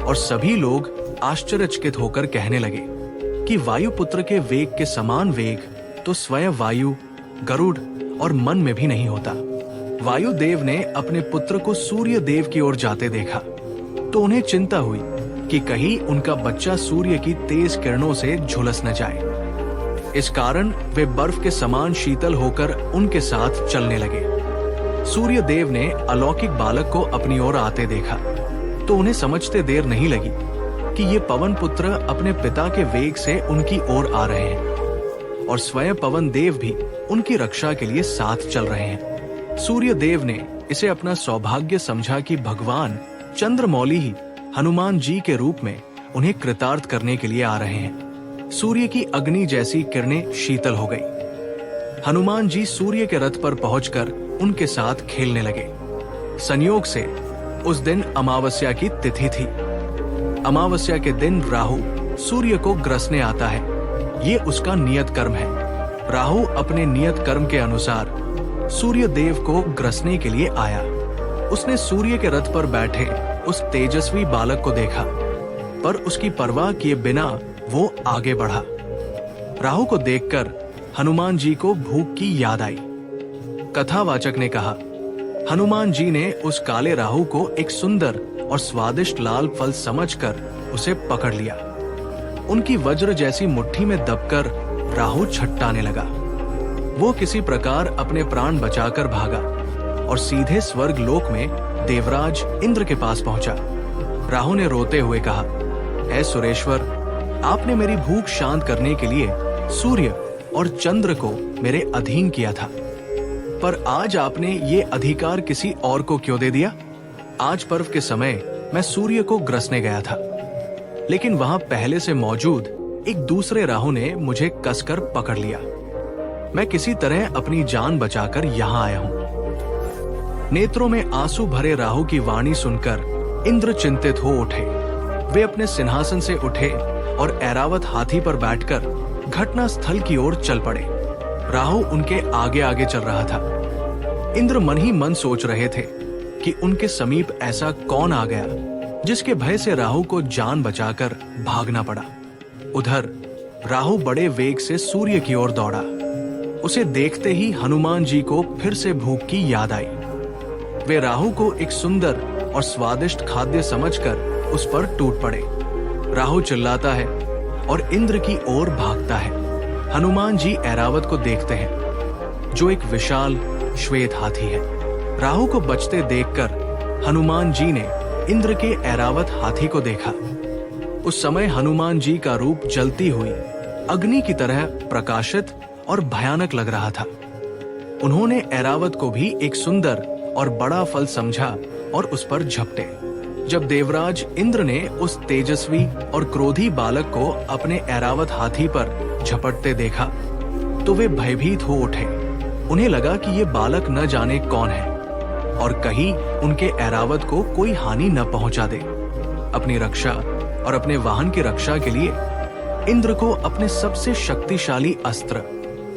और सभी लोग आश्चर्यचकित होकर कहने लगे कि वायुपुत्र के वेग के समान वेग तो स्वयं वायु, गरुड़ और मन में भी नहीं होता। वायुदेव ने अपने पुत्र को सूर्य देव की ओर जाते देखा तो उन्हें चिंता हुई कि कहीं उनका बच्चा सूर्य की तेज किरणों से झुलस न जाए। इस कारण वे बर्फ के समान शीतल होकर उनके साथ चलने लगे। सूर्य देव ने अलौकिक बालक को अपनी ओर आते देखा तो उन्हें समझते देर नहीं लगी कि ये पवन पुत्र अपने पिता के वेग से उनकी ओर आ रहे हैं और स्वयं पवन देव भी उनकी रक्षा के लिए साथ चल रहे हैं। सूर्य देव ने इसे अपना सौभाग्य समझा कि भगवान चंद्रमौली ही हनुमान जी के रूप में उन्हें कृतार्थ करने के लिए आ रहे हैं। सूर्य की अग्नि जैसी किरणें शीतल हो गई। हनुमान जी सूर्य के रथ पर पहुंचकर उनके साथ खेलने लगे। संयोग से उस दिन अमावस्या की तिथि थी। अमावस्या के दिन राहु सूर्य को ग्रसने आता है। ये उसका नियत कर्म है। राहु अपने नियत कर्म के अनुसार सूर्य देव को ग्रसने के लिए आया। उसने सूर्य के रथ पर बैठे उस तेजस्वी बालक को देखा, पर उसकी परवाह किए बिना वो आगे बढ़ा। राहु को देखकर हनुमान जी को भूख की याद आई। कथावाचक ने कहा, हनुमान जी ने उस काले राहु को एक सुंदर और स्वादिष्ट लाल फल समझकर उसे पकड़ लिया। उनकी वज्र जैसी मुट्ठी में दबकर राहु छटटाने लगा। वो किसी प्रकार अपने प्राण बचाकर भागा और सीधे स्वर्ग लोक में देवराज इंद्र के पास पहुंचा। राहु ने रोते हुए कहा, ऐ सुरेश्वर, आपने मेरी भूख शांत करने के लिए सूर्य और चंद्र को मेरे अधीन किया था, पर आज आपने ये अधिकार किसी और को क्यों दे दिया? आज पर्व के समय मैं सूर्य को ग्रसने गया था, लेकिन वहां पहले से मौजूद एक दूसरे राहु ने मुझे कसकर पकड़ लिया। मैं किसी तरह अपनी जान बचाकर यहाँ आया हूँ। नेत्रों में आंसू भरे राहु की वाणी सुनकर इंद्र चिंतित हो उठे। वे अपने सिंहासन से उठे और ऐरावत हाथी पर बैठकर घटना स्थल की ओर चल पड़े। राहु उनके आगे आगे चल रहा था। इंद्र मन ही मन सोच रहे थे कि उनके समीप ऐसा कौन आ गया जिसके भय से राहु को जान बचाकर भागना पड़ा। उधर राहु बड़े वेग से सूर्य की ओर दौड़ा। उसे देखते ही हनुमान जी को फिर से भूख की याद आई। वे राहु को एक सुंदर और स्वादिष्ट खाद्य समझकर उस पर टूट पड़े। राहु चिल्लाता है और इंद्र की ओर भागता है। हनुमान जी ऐरावत को देखते हैं, जो एक विशाल श्वेत हाथी है। राहु को बचते देखकर हनुमान जी ने इंद्र के ऐरावत हाथी को देखा। उस समय हनुमान जी का रूप जलती हुई अग्नि की तरह प्रकाशित और भयानक लग रहा था। उन्होंने ऐरावत को भी एक सुंदर और बड़ा फल समझा और उस पर झपटे। जब देवराज इंद्र ने उस तेजस्वी और क्रोधी बालक को अपने ऐरावत हाथी पर झपटते देखा तो वे भयभीत हो उठे। उन्हें लगा कि ये बालक न जाने कौन है और कहीं उनके ऐरावत को कोई हानि न पहुंचा दे। अपनी रक्षा और अपने वाहन की रक्षा के लिए इंद्र को अपने सबसे शक्तिशाली अस्त्र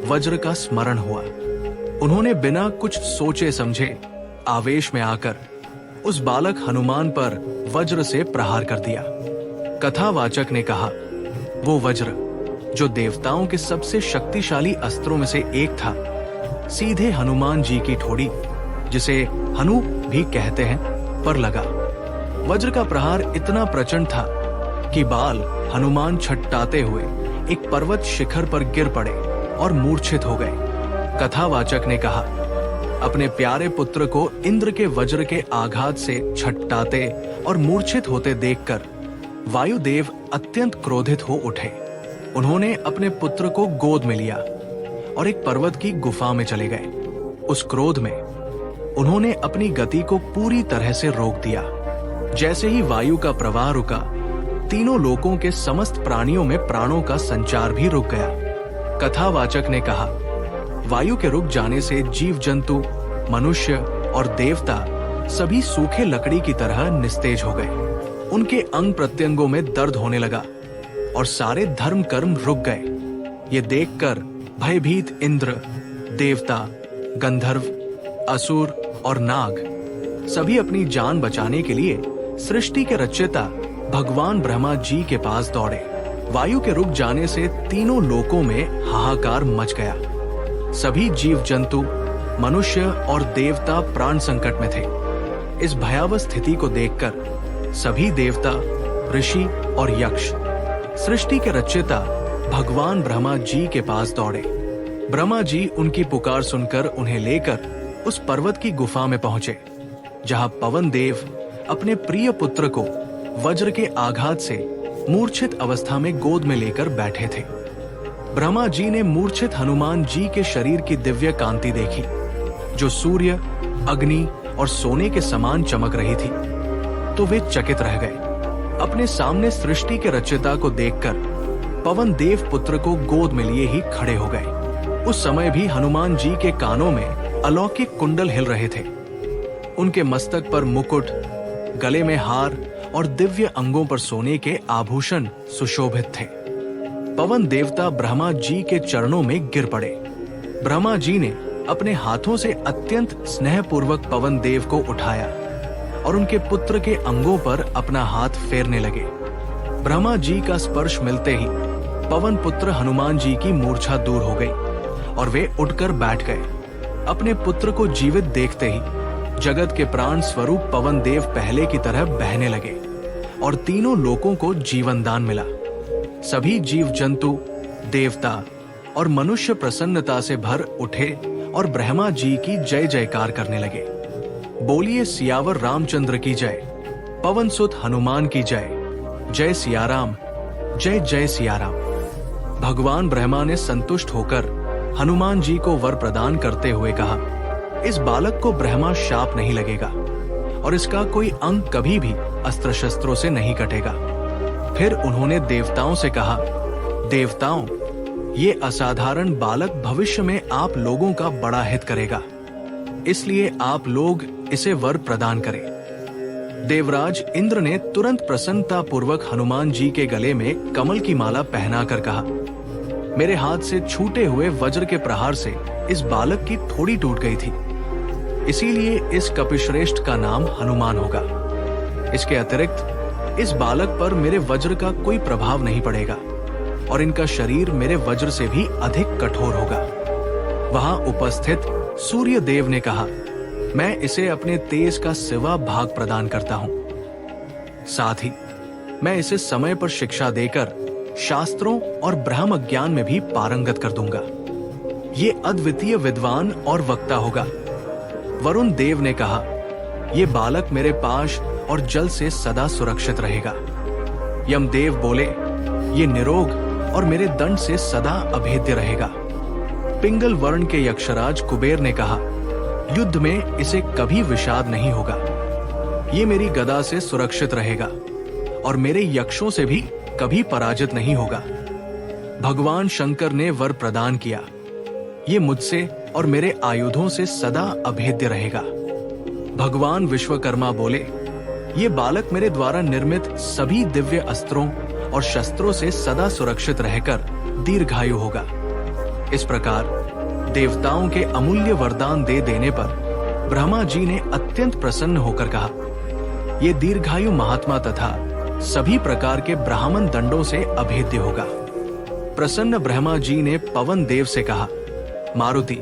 वज्र का स्मरण हुआ। उन्होंने बिना कुछ सोचे समझे आवेश में आकर उस बालक हनुमान पर वज्र से प्रहार कर दिया। कथावाचक ने कहा, वो वज्र जो देवताओं के सबसे शक्तिशाली अस्त्रों में से एक था, सीधे हनुमान जी की ठोड़ी, जिसे हनु भी कहते हैं, पर लगा। वज्र का प्रहार इतना प्रचंड था कि बाल हनुमान छटटाते हुए एक पर्वत शिखर पर गिर पड़े और मूर्छित हो गए। कथावाचक ने कहा, अपने प्यारे पुत्र को इंद्र के वज्र के आघात से छटटाते और मूर्छित होते देखकर वायुदेव अत्यंत क्रोधित हो उठे। उन्होंने अपने पुत्र को गोद में लिया और एक पर्वत की गुफा में चले गए। उस क्रोध में उन्होंने अपनी गति को पूरी तरह से रोक दिया। जैसे ही वायु का प्रवाह रुका, तीनों लोकों के समस्त प्राणियों में प्राणों का संचार भी रुक गया। कथावाचक ने कहा, वायु के रुक जाने से जीव जंतु, मनुष्य और देवता सभी सूखे लकड़ी की तरह निस्तेज हो गए। उनके अंग प्रत्यंगों में दर्द होने लगा और सारे धर्म कर्म रुक गए। ये देखकर भयभीत इंद्र, देवता, गंधर्व, असुर और नाग सभी अपनी जान बचाने के लिए सृष्टि के रचयिता भगवान ब्रह्मा जी के पास दौड़े। वायु के रुक जाने से तीनों लोकों में हाहाकार मच गया। सभी जीव जंतु, मनुष्य और देवता प्राण संकट में थे। इस भयावह स्थिति को देखकर सभी देवता, ऋषि और यक्ष सृष्टि के रचयिता भगवान ब्रह्मा जी के पास दौड़े। ब्रह्मा जी उनकी पुकार सुनकर उन्हें लेकर उस पर्वत की गुफा में पहुंचे, जहां पवन देव अपने प्रिय पुत्र को वज्र के आघात से मूर्छित अवस्था में गोद में लेकर बैठे थे। ब्रह्मा जी ने मूर्छित हनुमान जी के शरीर की दिव्य कांति देखी, जो सूर्य, अग्नि और सोने के समान चमक रही थी, तो वे चकित रह गए। अपने सामने सृष्टि के रचयिता को देखकर पवन देव पुत्र को गोद में लिए ही खड़े हो गए। उस समय भी हनुमान जी के कानों में अलौकिक कुंडल हिल रहे थे। उनके मस्तक पर मुकुट, गले में हार और दिव्य अंगों पर सोने के आभूषण सुशोभित थे। पवन देवता ब्रह्मा जी के चरणों में गिर पड़े। ब्रह्मा जी ने अपने हाथों से अत्यंत स्नेहपूर्वक पवन देव को उठाया और उनके पुत्र के अंगों पर अपना हाथ फेरने लगे। ब्रह्मा जी का स्पर्श मिलते ही पवन पुत्र हनुमान जी की मूर्छा दूर हो गई और वे उठकर बैठ गए। अपने पुत्र को जीवित देखते ही जगत के प्राण स्वरूप पवन देव पहले की तरह बहने लगे और तीनों लोकों को जीवन दान मिला। सभी जीव जंतु, देवता और मनुष्य प्रसन्नता से भर उठे और ब्रह्मा जी की जय जयकार करने लगे। बोलिए सियावर रामचंद्र की जय, पवन सुत हनुमान की जय, जय सियाराम, जय जय सियाराम। भगवान ब्रह्मा ने संतुष्ट होकर हनुमान जी को वर प्रदान करते हुए कहा, इस बालक को ब्रह्मा शाप नहीं लगेगा और इसका कोई अंग कभी भी अस्त्र शस्त्रों से नहीं कटेगा। फिर उन्होंने देवताओं से कहा, देवताओं, ये असाधारण बालक भविष्य में आप लोगों का बड़ा हित करेगा, इसलिए आप लोग इसे वर प्रदान करें। देवराज इंद्र ने तुरंत प्रसन्नता पूर्वक हनुमान जी के गले में कमल की माला पहनाकर कहा, मेरे हाथ से छूटे हुए वज्र के प्रहार से इस बालक की ठोड़ी टूट गई थी, इसीलिए इस कपिश्रेष्ठ का नाम हनुमान होगा। इसके अतिरिक्त इस बालक पर मेरे वज्र का कोई प्रभाव नहीं पड़ेगा और इनका शरीर मेरे वज्र से भी अधिक कठोर होगा। वहां उपस्थित सूर्य देव ने कहा, मैं इसे अपने तेज का सिवा भाग प्रदान करता हूं। साथ ही मैं इसे समय पर शिक्षा देकर शास्त्रों और ब्रह्म ज्ञान में भी पारंगत कर दूंगा। ये अद्वितीय विद्वान और वक्ता होगा। वरुण देव ने कहा, ये बालक मेरे पाश और जल से सदा सुरक्षित रहेगा। यमदेव बोले, ये निरोग और मेरे दंड से सदा अभेद्य रहेगा। पिंगल वर्ण के यक्षराज कुबेर ने कहा, युद्ध में इसे कभी विषाद नहीं होगा। ये मेरी गदा से सुरक्षित रहेगा और मेरे यक्षों से भी कभी पराजित नहीं होगा। भगवान शंकर ने वर प्रदान किया, ये मुझसे और मेरे आयुधों से सदा अभेद्य रहेगा। भगवान विश्वकर्मा बोले, ये बालक मेरे द्वारा निर्मित सभी दिव्य अस्त्रों और शस्त्रों से सदा सुरक्षित रहकर दीर्घायु होगा। इस प्रकार देवताओं के अमूल्य वरदान दे देने पर ब्रह्मा जी ने अत्यंत प्रसन्न होकर कहा, ये दीर्घायु महात्मा तथा सभी प्रकार के ब्राह्मण दंडों से अभेद्य होगा। प्रसन्न ब्रह्मा जी ने पवन देव से कहा, मारुति,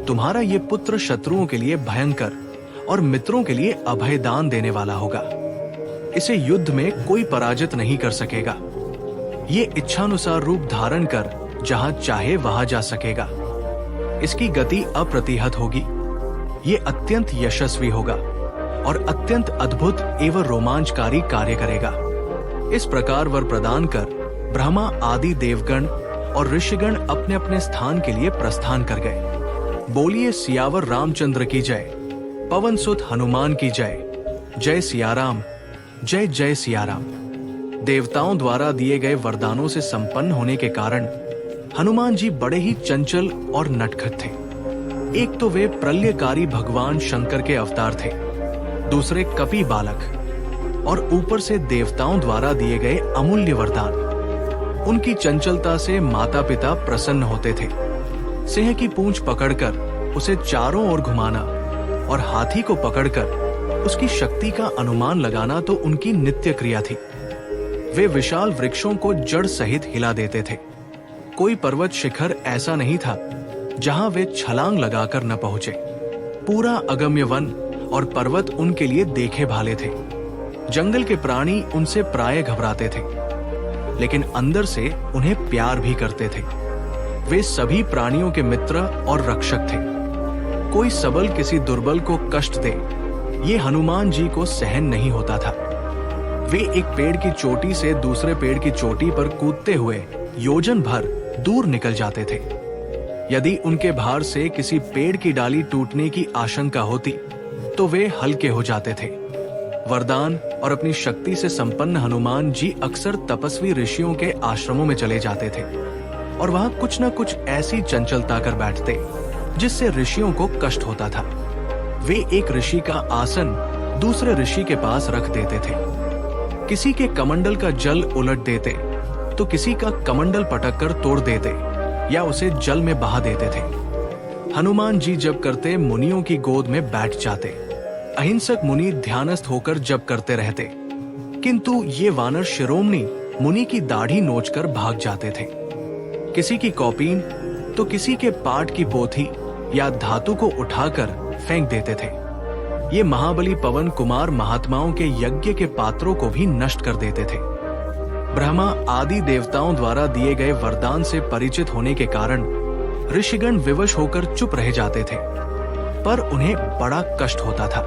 तुम्हारा ये पुत्र शत्रुओं के लिए भयंकर और मित्रों के लिए अभय दान देने वाला होगा। इसे युद्ध में कोई पराजित नहीं कर सकेगा। ये इच्छानुसार रूप धारण कर जहां चाहे वहां जा सकेगा। इसकी गति अप्रतिहत होगी। ये अत्यंत यशस्वी होगा और अत्यंत अद्भुत एवं रोमांचकारी कार्य करेगा। इस प्रकार वर प्रदान कर ब्रह्मा आदि देवगण और ऋषिगण अपने अपने स्थान के लिए प्रस्थान कर गए। बोलिए सियावर रामचंद्र की जय, पवन सुत हनुमान की जय, जय सियाराम, जय जय सियाराम। देवताओं द्वारा दिए गए वरदानों से संपन्न होने के कारण हनुमान जी बड़े ही चंचल और नटखट थे। एक तो वे प्रलयकारी भगवान शंकर के अवतार थे, दूसरे कपि बालक और ऊपर से देवताओं द्वारा दिए गए अमूल्य वरदान। उनकी चंचलता से माता पिता प्रसन्न होते थे। सिंह की पूंछ पकड़कर उसे चारों ओर घुमाना और हाथी को पकड़कर उसकी शक्ति का अनुमान लगाना तो उनकी नित्य क्रिया थी। वे विशाल वृक्षों को जड़ सहित हिला देते थे। कोई पर्वत शिखर ऐसा नहीं था जहां वे छलांग लगाकर न पहुंचे। पूरा अगम्य वन और पर्वत उनके लिए देखे भाले थे। जंगल के प्राणी उनसे प्राय घबराते थे, लेकिन अंदर से उन्हें प्यार भी करते थे। वे सभी प्राणियों के मित्र और रक्षक थे। कोई सबल किसी दुर्बल को कष्ट दे, ये हनुमान जी को सहन नहीं होता था। वे एक पेड़ की चोटी से दूसरे पेड़ की चोटी पर कूदते हुए योजन भर दूर निकल जाते थे। यदि उनके भार से किसी पेड़ की डाली टूटने की आशंका होती तो वे हल्के हो जाते थे। वरदान और अपनी शक्ति से संपन्न हनुमान जी अक्सर तपस्वी ऋषियों के आश्रमों में चले जाते थे और वहां कुछ न कुछ ऐसी चंचलता कर बैठते जिससे ऋषियों को कष्ट होता था। वे एक ऋषि का आसन दूसरे ऋषि के पास रख देते थे। किसी के कमंडल का जल उलट देते तो किसी का कमंडल पटक कर तोड़ देते या उसे जल में बहा देते थे। हनुमान जी जब करते मुनियों की गोद में बैठ जाते। अहिंसक मुनि ध्यानस्थ होकर जप करते रहते, किंतु ये वानर शिरोमणि मुनि की दाढ़ी नोचकर भाग जाते थे। किसी की कौपीन तो किसी के पाट की पोथी या धातु को उठाकर फेंक देते थे। ये महाबली पवन कुमार महात्माओं के यज्ञ के पात्रों को भी नष्ट कर देते थे। ब्रह्मा आदि देवताओं द्वारा दिए गए वरदान से परिचित होने के कारण ऋषिगण विवश होकर चुप रह जाते थे, पर उन्हें बड़ा कष्ट होता था।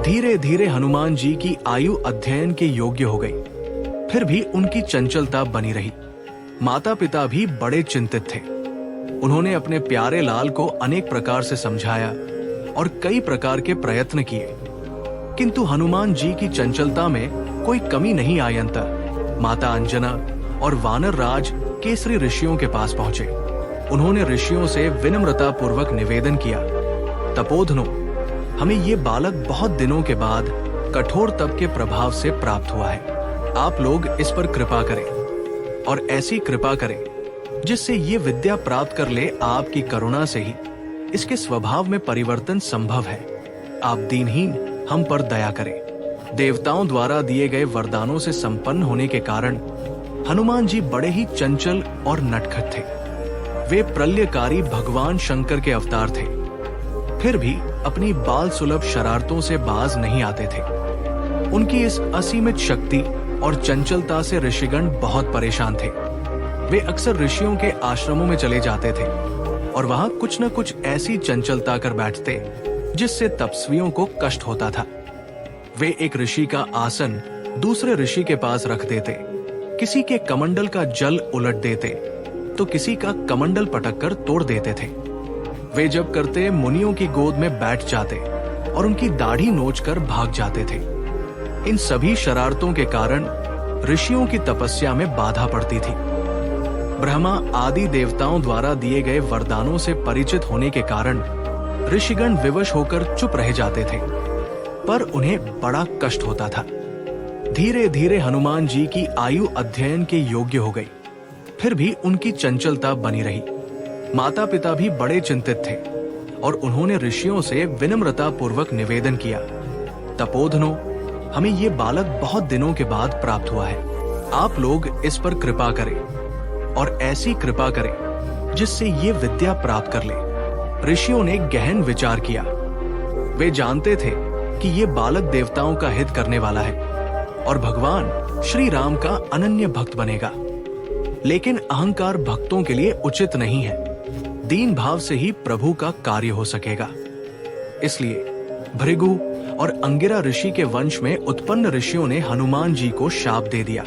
धीरे धीरे हनुमान जी की आयु अध्ययन के योग्य हो गई, फिर भी उनकी चंचलता बनी रही। माता पिता भी बड़े चिंतित थे। उन्होंने अपने प्यारे लाल को अनेक प्रकार से समझाया और कई प्रकार के प्रयत्न किए, किंतु हनुमान जी की चंचलता में कोई कमी नहीं आई। अंततः माता अंजना और वानर राज केसरी ऋषियों के पास पहुंचे। उन्होंने ऋषियों से विनम्रता पूर्वक निवेदन किया, तपोधनो, हमें ये बालक बहुत दिनों के बाद कठोर तप के प्रभाव से प्राप्त हुआ है। आप लोग इस पर कृपा करें और ऐसी कृपा करें जिससे ये विद्या प्राप्त कर ले। आपकी करुणा से ही इसके स्वभाव में परिवर्तन संभव है। आप दीनहीन हम पर दया करें। देवताओं द्वारा दिए गए वरदानों से संपन्न होने के कारण हनुमान जी बड़े ही चंचल और नटखट थे। वे प्रलयकारी भगवान शंकर के अवतार थे, फिर भी अपनी बाल सुलभ शरारतों से बाज नहीं आते थे। उनकी इस असीमित शक्ति और चंचलता से ऋषिगण बहुत परेशान थे। वे अक्सर ऋषियों के आश्रमों में चले जाते थे और वहां कुछ न कुछ ऐसी चंचलता कर बैठते जिससे तपस्वियों को कष्ट होता था। वे एक ऋषि का आसन दूसरे ऋषि के पास रख देते, किसी के कमंडल का जल उलट देते तो किसी का कमंडल पटक कर तोड़ देते थे। वे जब करते मुनियों की गोद में बैठ जाते और उनकी दाढ़ी नोचकर भाग जाते थे। इन सभी शरारतों के कारण ऋषियों की तपस्या में बाधा पड़ती थी। ब्रह्मा आदि देवताओं द्वारा दिए गए वरदानों से परिचित होने के कारण ऋषिगण विवश होकर चुप रह जाते थे, पर उन्हें बड़ा कष्ट होता था। धीरे धीरे हनुमान जी की आयु अध्ययन के योग्य हो गई, फिर भी उनकी चंचलता बनी रही। माता पिता भी बड़े चिंतित थे और उन्होंने ऋषियों से विनम्रता पूर्वक निवेदन किया, तपोधनो, हमें ये बालक बहुत दिनों के बाद प्राप्त हुआ है। आप लोग इस पर कृपा करें और ऐसी कृपा करें जिससे ये विद्या प्राप्त कर ले। ऋषियों ने गहन विचार किया। वे जानते थे कि ये बालक देवताओं का हित करने वाला है और भगवान श्री राम का अनन्य भक्त बनेगा। लेकिन अहंकार भक्तों के लिए उचित नहीं है। दीन भाव से ही प्रभु का कार्य हो सकेगा। इसलिए भृगु और अंगिरा ऋषि के वंश में उत्पन्न ऋषियों ने हनुमान जी को शाप दे दिया।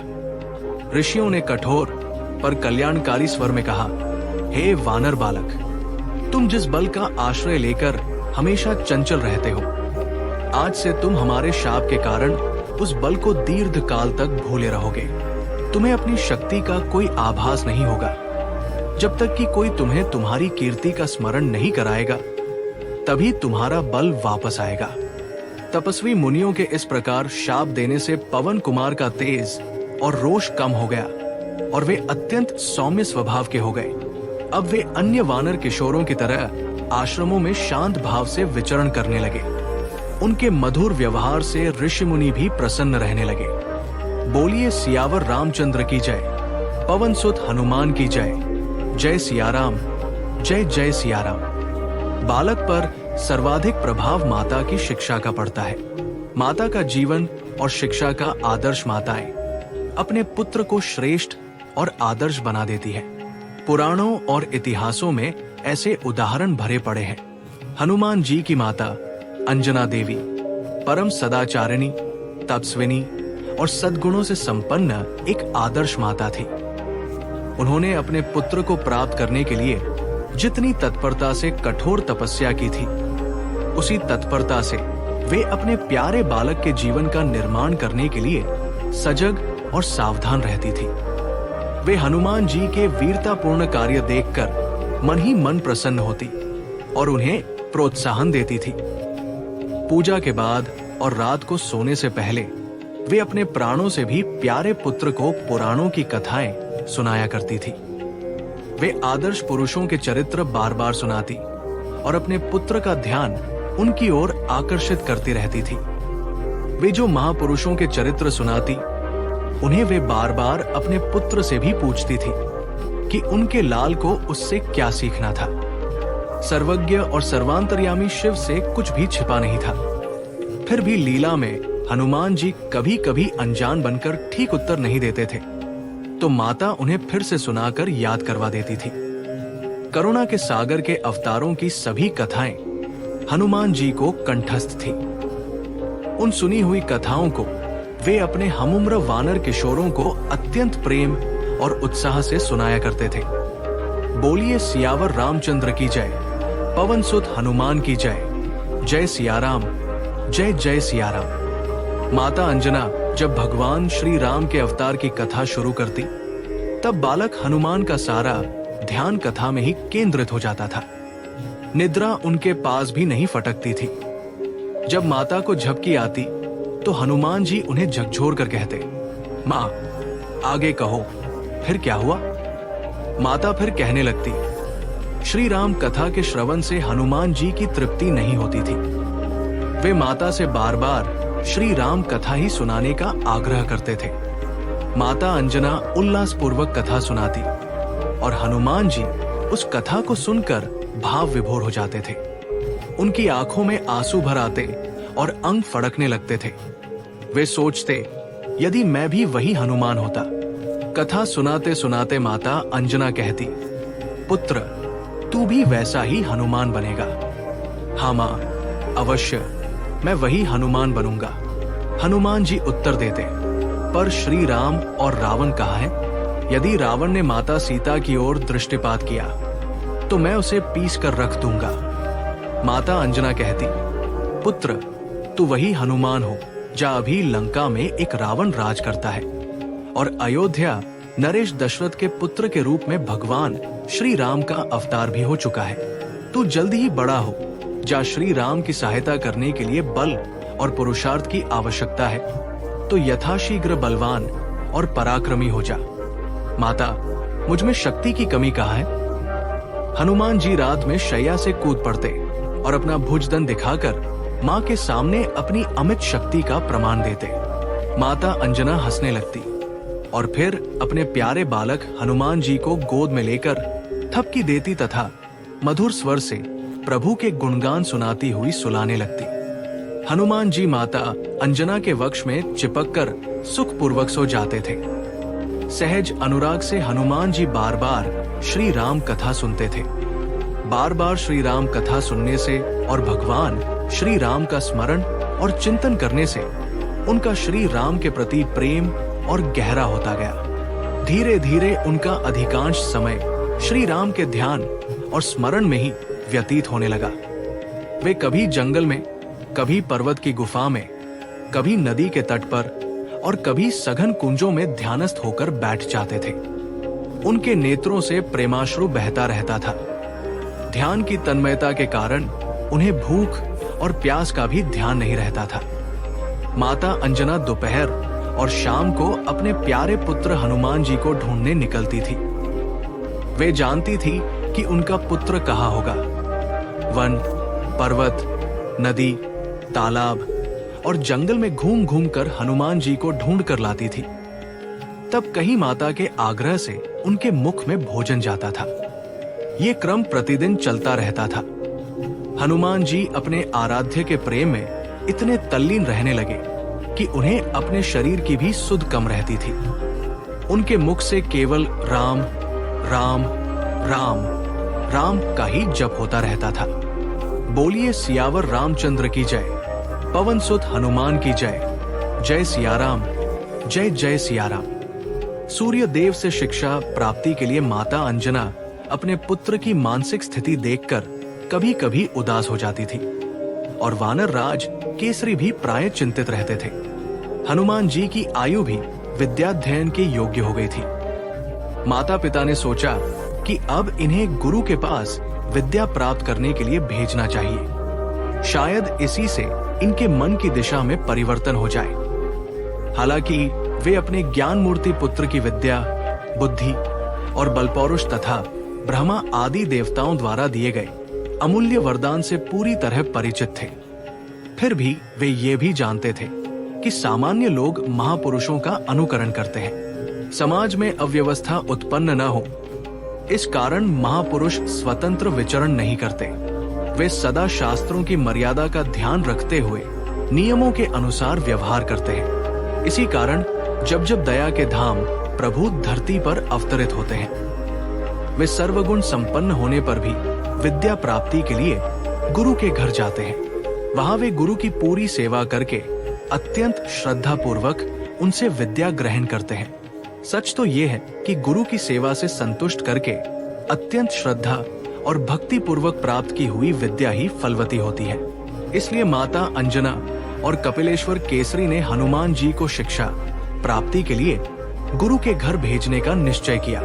ऋषियों ने कठोर पर कल्याणकारी स्वर में कहा, हे वानर बालक, तुम जिस बल का आश्रय लेकर हमेशा चंचल रहते हो, आज से तुम हमारे शाप के कारण उस बल को दीर्घ काल तक भूले रहोगे। तुम्हें अपनी शक्ति का कोई आभास नहीं होगा। जब तक कि कोई तुम्हें तुम्हारी कीर्ति का स्मरण नहीं कराएगा, तभी तुम्हारा बल वापस आएगा। तपस्वी मुनियों के इस प्रकार शाप देने से पवन कुमार का तेज और रोष कम हो गया और वे अत्यंत सौम्य स्वभाव के हो गए। अब वे अन्य वानर किशोरों की तरह आश्रमों में शांत भाव से विचरण करने लगे। उनके मधुर व्यवहार से ऋषि मुनि भी प्रसन्न रहने लगे। बोलिए सियावर रामचंद्र की जय, पवन सुत हनुमान की जय। जय सियाराम, जय जय सियाराम। बालक पर सर्वाधिक प्रभाव माता की शिक्षा का पड़ता है। माता का जीवन और शिक्षा का आदर्श माताएं अपने पुत्र को श्रेष्ठ और आदर्श बना देती है। पुराणों और इतिहासों में ऐसे उदाहरण भरे पड़े हैं। हनुमान जी की माता अंजना देवी परम सदाचारिणी, तपस्विनी और सद्गुणों से संपन्न एक आदर्श माता थी। उन्होंने अपने पुत्र को प्राप्त करने के लिए जितनी तत्परता से कठोर तपस्या की थी, उसी तत्परता से वे अपने प्यारे बालक के जीवन का निर्माण करने के लिए सजग और सावधान रहती थी। वे हनुमान जी के वीरतापूर्ण कार्य देखकर मन ही मन प्रसन्न होती और उन्हें प्रोत्साहन देती थी। पूजा के बाद और रात को सोने से पहले वे अपने प्राणों से भी प्यारे पुत्र को पुराणों की कथाएं सुनाया करती थी। वे आदर्श पुरुषों के चरित्र बार बार सुनाती और अपने पुत्र का ध्यान उनकी ओर आकर्षित करती रहती थी। वे जो महापुरुषों के चरित्र सुनाती, उन्हें वे बार बार अपने पुत्र से भी पूछती थी कि उनके लाल को उससे क्या सीखना था। सर्वज्ञ और सर्वांतर्यामी शिव से कुछ भी छिपा नहीं था। फिर भी लीला में हनुमान जी कभी कभी अनजान बनकर ठीक उत्तर नहीं देते थे, तो माता उन्हें फिर से सुनाकर याद करवा देती थी। करुणा के सागर के अवतारों की सभी कथाएं हनुमान जी को कंठस्थ थी। उन सुनी हुई कथाओं को वे अपने हमउम्र वानर किशोरों को अत्यंत प्रेम और उत्साह से सुनाया करते थे। बोलिए सियावर रामचंद्र की जय, पवन सुत हनुमान की जय, जय सियाराम, जय जय सियाराम। माता अंजना जब भगवान श्री राम के अवतार की कथा शुरू करती, तब बालक हनुमान का सारा ध्यान कथा में ही केंद्रित हो जाता था। निद्रा उनके पास भी नहीं फटकती थी। जब माता को झपकी आती तो हनुमान जी उन्हें झकझोर कर कहते, माँ आगे कहो, फिर क्या हुआ? माता फिर कहने लगती। श्री राम कथा के श्रवण से हनुमान जी की तृप्ति नहीं होती थी। वे माता से बार बार श्री राम कथा ही सुनाने का आग्रह करते थे। माता अंजना उल्लासपूर्वक कथा सुनाती और हनुमान जी उस कथा को सुनकर भाव विभोर हो जाते थे। उनकी आंखों में आंसू भर आते और अंग फड़कने लगते थे। वे सोचते, यदि मैं भी वही हनुमान होता। कथा सुनाते सुनाते माता अंजना कहती, पुत्र तू भी वैसा ही हनुमान बनेगा। हाँ माँ, अवश्य मैं वही हनुमान बनूंगा। हनुमान जी उत्तर देते, पर श्री राम और रावण कहाँ है? यदि रावण ने माता सीता की ओर दृष्टिपात किया तो मैं उसे पीस कर रख दूंगा। माता अंजना कहती, पुत्र तू वही हनुमान हो जा अभी लंका में एक रावण राज करता है और अयोध्या नरेश दशरथ के पुत्र के रूप में भगवान श्री राम का अवतार भी हो चुका है। तू जल्दी ही बड़ा हो जा। श्री राम की सहायता करने के लिए बल और पुरुषार्थ की आवश्यकता है, तो यथाशीघ्र बलवान और पराक्रमी हो जा। माता, मुझ में शक्ति की कमी कहाँ है? हनुमान जी रात में शैया से कूद पड़ते और अपना भुजदंड दिखाकर माँ के सामने अपनी अमित शक्ति का प्रमाण देते। माता अंजना हंसने लगती और फिर अपने प्यारे बालक हनुमान जी को गोद में लेकर थपकी देती तथा मधुर स्वर से प्रभु के गुणगान सुनाती हुई सुलाने लगती। हनुमान जी माता अंजना के वक्ष में चिपककर सुखपूर्वक सो जाते थे। सहज अनुराग से हनुमान जी बार बार श्री राम कथा सुनते थे। बार बार श्री राम कथा सुनने से और भगवान श्री राम का स्मरण और चिंतन करने से उनका श्री राम के प्रति प्रेम और गहरा होता गया। धीरे धीरे उनका अधिकांश समय श्री राम के ध्यान और स्मरण में ही व्यतीत होने लगा। वे कभी जंगल में, कभी पर्वत की गुफा में, कभी नदी के तट पर और कभी सघन कुंजों में ध्यानस्थ होकर बैठ जाते थे। उनके नेत्रों से प्रेमाश्रु बहता रहता था। ध्यान की तन्मयता के कारण उन्हें भूख और प्यास का भी ध्यान नहीं रहता था। माता अंजना दोपहर और शाम को अपने प्यारे पुत्र हनुमान जी को ढूंढने निकलती थी। वे जानती थी कि उनका पुत्र कहाँ होगा। वन, पर्वत, नदी, तालाब और जंगल में घूम घूम कर हनुमान जी को ढूंढ कर लाती थी। तब कहीं माता के आग्रह से उनके मुख में भोजन जाता था। ये क्रम प्रतिदिन चलता रहता था। हनुमान जी अपने आराध्य के प्रेम में इतने तल्लीन रहने लगे कि उन्हें अपने शरीर की भी सुध कम रहती थी। उनके मुख से केवल राम राम राम राम का ही जप होता रहता था। बोलिए सियावर रामचंद्र की जय, पवन सुत हनुमान की जय, जय सियाराम, जय जय सियाराम। सूर्य देव से शिक्षा प्राप्ति के लिए माता अंजना अपने पुत्र की मानसिक स्थिति देखकर कभी कभी उदास हो जाती थी और वानर राज केसरी भी प्राय चिंतित रहते थे। हनुमान जी की आयु भी विद्याध्ययन के योग्य हो गई थी। माता पिता ने सोचा कि अब इन्हें गुरु के पास विद्या प्राप्त करने के लिए भेजना चाहिए। शायद इसी से इनके मन की दिशा में परिवर्तन हो जाए। हालांकि वे अपने ज्ञान मूर्ति पुत्र की विद्या, बुद्धि और बलपौरुष तथा ब्रह्मा आदि देवताओं द्वारा दिए गए अमूल्य वरदान से पूरी तरह परिचित थे। फिर भी वे ये भी जानते थे कि सामान्य लोग महापुरुषों का अनुकरण करते हैं। समाज में अव्यवस्था उत्पन्न न हो, इस कारण महापुरुष स्वतंत्र विचरण नहीं करते। वे सदा शास्त्रों की मर्यादा का ध्यान रखते हुए नियमों के अनुसार व्यवहार करते हैं। इसी कारण जब जब दया के धाम प्रभु धरती पर अवतरित होते हैं, वे सर्वगुण संपन्न होने पर भी विद्या प्राप्ति के लिए गुरु के घर जाते हैं। वहां वे गुरु की पूरी सेवा करके अत्यंत श्रद्धा पूर्वक उनसे विद्या ग्रहण करते हैं। सच तो ये है कि गुरु की सेवा से संतुष्ट करके अत्यंत श्रद्धा और भक्ति पूर्वक प्राप्त की हुई विद्या ही फलवती होती है। इसलिए माता अंजना और कपिलेश्वर केसरी ने हनुमान जी को शिक्षा प्राप्ति के लिए गुरु के घर भेजने का निश्चय किया।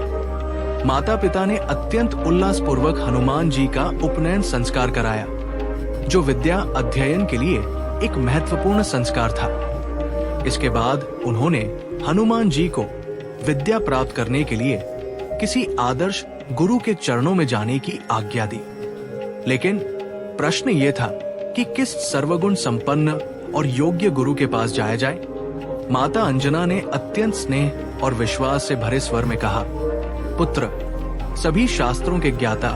माता पिता ने अत्यंत उल्लास पूर्वक हनुमान जी का उपनयन संस्कार कराया, जो विद्या अध्ययन के लिए एक महत्वपूर्ण संस्कार था। इसके बाद उन्होंने हनुमान जी को विद्या प्राप्त करने के लिए किसी आदर्श गुरु के चरणों में जाने की आज्ञा दी। लेकिन प्रश्न ये था कि किस सर्वगुण संपन्न और योग्य गुरु के पास जाया जाए। माता अंजना ने अत्यंत स्नेह और विश्वास से भरे स्वर में कहा, पुत्र, सभी शास्त्रों के ज्ञाता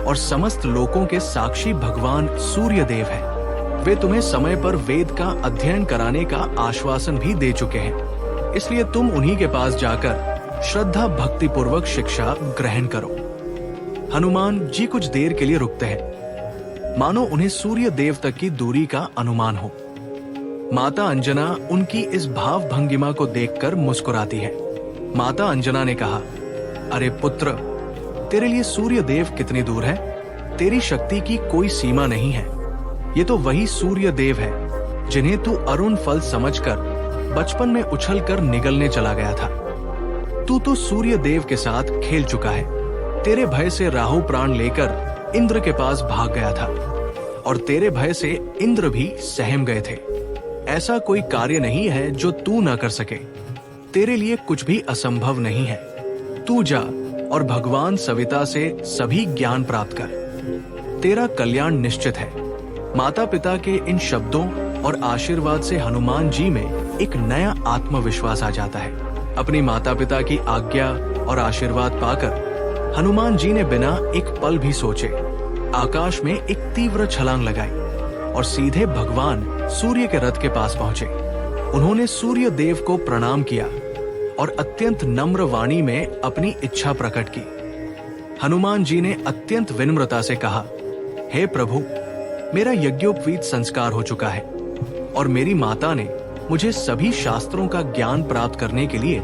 और समस्त लोकों के साक्षी भगवान सूर्य देव हैं। वे तुम्हें समय पर वेद का अध्ययन कराने का आश्वासन भी दे चुके हैं। इसलिए तुम उन्हीं के पास जाकर श्रद्धा भक्ति पूर्वक शिक्षा ग्रहण करो। हनुमान जी कुछ देर के लिए रुकते हैं, मानो उन्हें सूर्य देव तक की दूरी का अनुमान हो। माता अंजना उनकी इस भाव भंगिमा को देखकर मुस्कुराती है। माता अंजना ने कहा, अरे पुत्र, तेरे लिए सूर्य देव कितनी दूर है? तेरी शक्ति की कोई सीमा नहीं है। ये तो वही सूर्य देव है जिन्हें तू अरुण फल समझकर बचपन में उछलकर निगलने चला गया था। तू तो सूर्य देव के साथ खेल चुका है। तेरे भय से राहु प्राण लेकर इंद्र के पास भाग गया था और तेरे भय से इंद्र भी सहम गए थे। ऐसा कोई कार्य नहीं है जो तू ना कर सके। तेरे लिए कुछ भी असंभव नहीं है। तू जा और भगवान सविता से सभी ज्ञान प्राप्त कर। तेरा कल्याण निश्चित है। माता पिता के इन शब्दों और आशीर्वाद से हनुमान जी में एक नया आत्मविश्वास आ जाता है। अपनी माता पिता की आज्ञा और आशीर्वाद पाकर हनुमान जी ने बिना एक पल भी सोचे आकाश में एक तीव्र छलांग लगाई और सीधे भगवान सूर्य के रथ के पास पहुंचे। उन्होंने सूर्य देव को प्रणाम किया और अत्यंत नम्र वाणी में अपनी इच्छा प्रकट की। हनुमान जी ने अत्यंत विनम्रता से कहा, हे प्रभु, मेरा यज्ञोपवीत संस्कार हो चुका है और मेरी माता ने मुझे सभी शास्त्रों का ज्ञान प्राप्त करने के लिए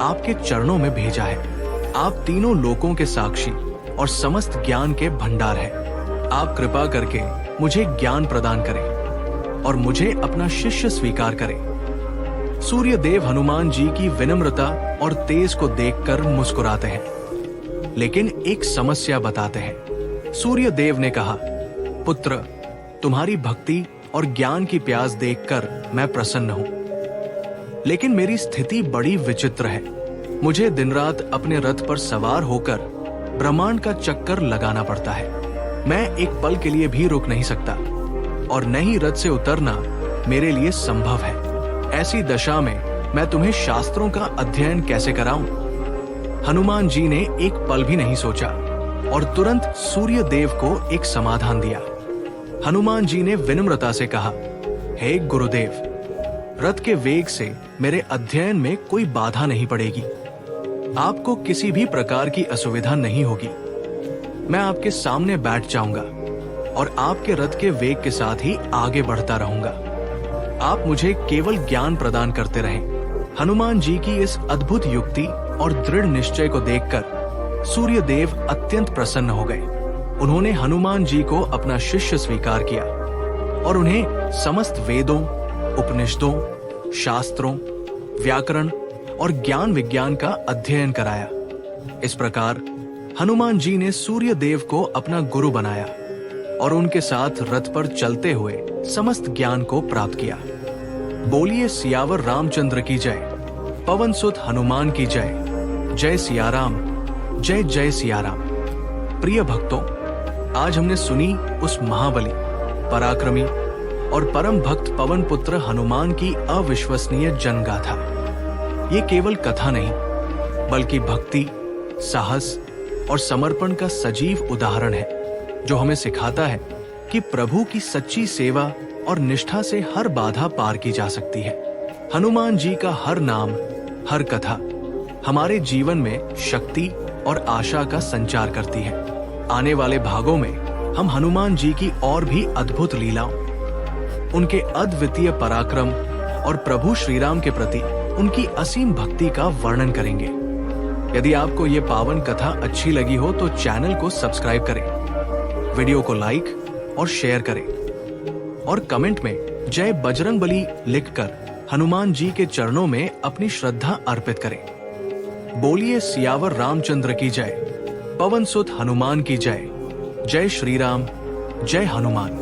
आपके चरणों में भेजा है। आप तीनों लोकों के साक्षी और समस्त ज्ञान के भंडार हैं। आप कृपा करके मुझे ज्ञान प्रदान करें और मुझे अपना शिष्य स्वीकार करें। सूर्य देव हनुमान जी की विनम्रता और तेज को देखकर मुस्कुराते हैं, लेकिन एक समस्या बताते हैं। सूर्य देव ने कहा, पुत्र, तुम्हारी भक्ति और ज्ञान की प्यास देखकर मैं प्रसन्न हूं, लेकिन मेरी स्थिति बड़ी विचित्र है। मुझे दिन रात अपने रथ पर सवार होकर ब्रह्मांड का चक्कर लगाना पड़ता है। मैं एक पल के लिए भी रुक नहीं सकता और न ही रथ से उतरना मेरे लिए संभव है। ऐसी दशा में मैं तुम्हें शास्त्रों का अध्ययन कैसे कराऊं? हनुमान जी ने एक पल भी नहीं सोचा और तुरंत सूर्य देव को एक समाधान दिया। हनुमान जी ने विनम्रता से कहा, हे गुरुदेव, रथ के वेग से मेरे अध्ययन में कोई बाधा नहीं पड़ेगी। आपको किसी भी प्रकार की असुविधा नहीं होगी। मैं आपके सामने बैठ जाऊंगा और आपके रथ के वेग के साथ ही आगे बढ़ता रहूंगा। आप मुझे केवल ज्ञान प्रदान करते रहें। हनुमान जी की इस अद्भुत युक्ति और दृढ़ निश्चय को देखकर सूर्य देव अत्यंत प्रसन्न हो गए। उन्होंने हनुमान जी को अपना शिष्य स्वीकार किया और उन्हें समस्त वेदों, उपनिषदों, शास्त्रों, व्याकरण और ज्ञान विज्ञान का अध्ययन कराया। इस प्रकार हनुमान जी ने सूर्य देव को अपना गुरु बनाया और उनके साथ रथ पर चलते हुए समस्त ज्ञान को प्राप्त किया। बोलिए सियावर रामचंद्र की जय, पवन सुत हनुमान की जय। जय सिया राम, जय जय सिया राम। प्रिय भक्तों, आज हमने सुनी उस महाबली, पराक्रमी और परम भक्त पवन पुत्र हनुमान की अविश्वसनीय जनगाथा। ये केवल कथा नहीं, बल्कि भक्ति, साहस और समर्पण का सजीव उदाहरण है, जो हमें सिखाता है कि प्रभु की सच्ची सेवा और निष्ठा से हर बाधा पार की जा सकती है। हनुमान जी का हर नाम, हर कथा हमारे जीवन में शक्ति और आशा का संचार करती है। आने वाले भागों में हम हनुमान जी की और भी अद्भुत लीलाओं, उनके अद्वितीय पराक्रम और प्रभु श्री राम के प्रति उनकी असीम भक्ति का वर्णन करेंगे। यदि आपको ये पावन कथा अच्छी लगी हो तो चैनल को सब्सक्राइब करें, वीडियो को लाइक और शेयर करें और कमेंट में जय बजरंगबली लिखकर हनुमान जी के चरणों में अपनी श्रद्धा अर्पित करें। बोलिए सियावर रामचंद्र की जय, पवन सुत हनुमान की जय। जय श्री राम, जय हनुमान।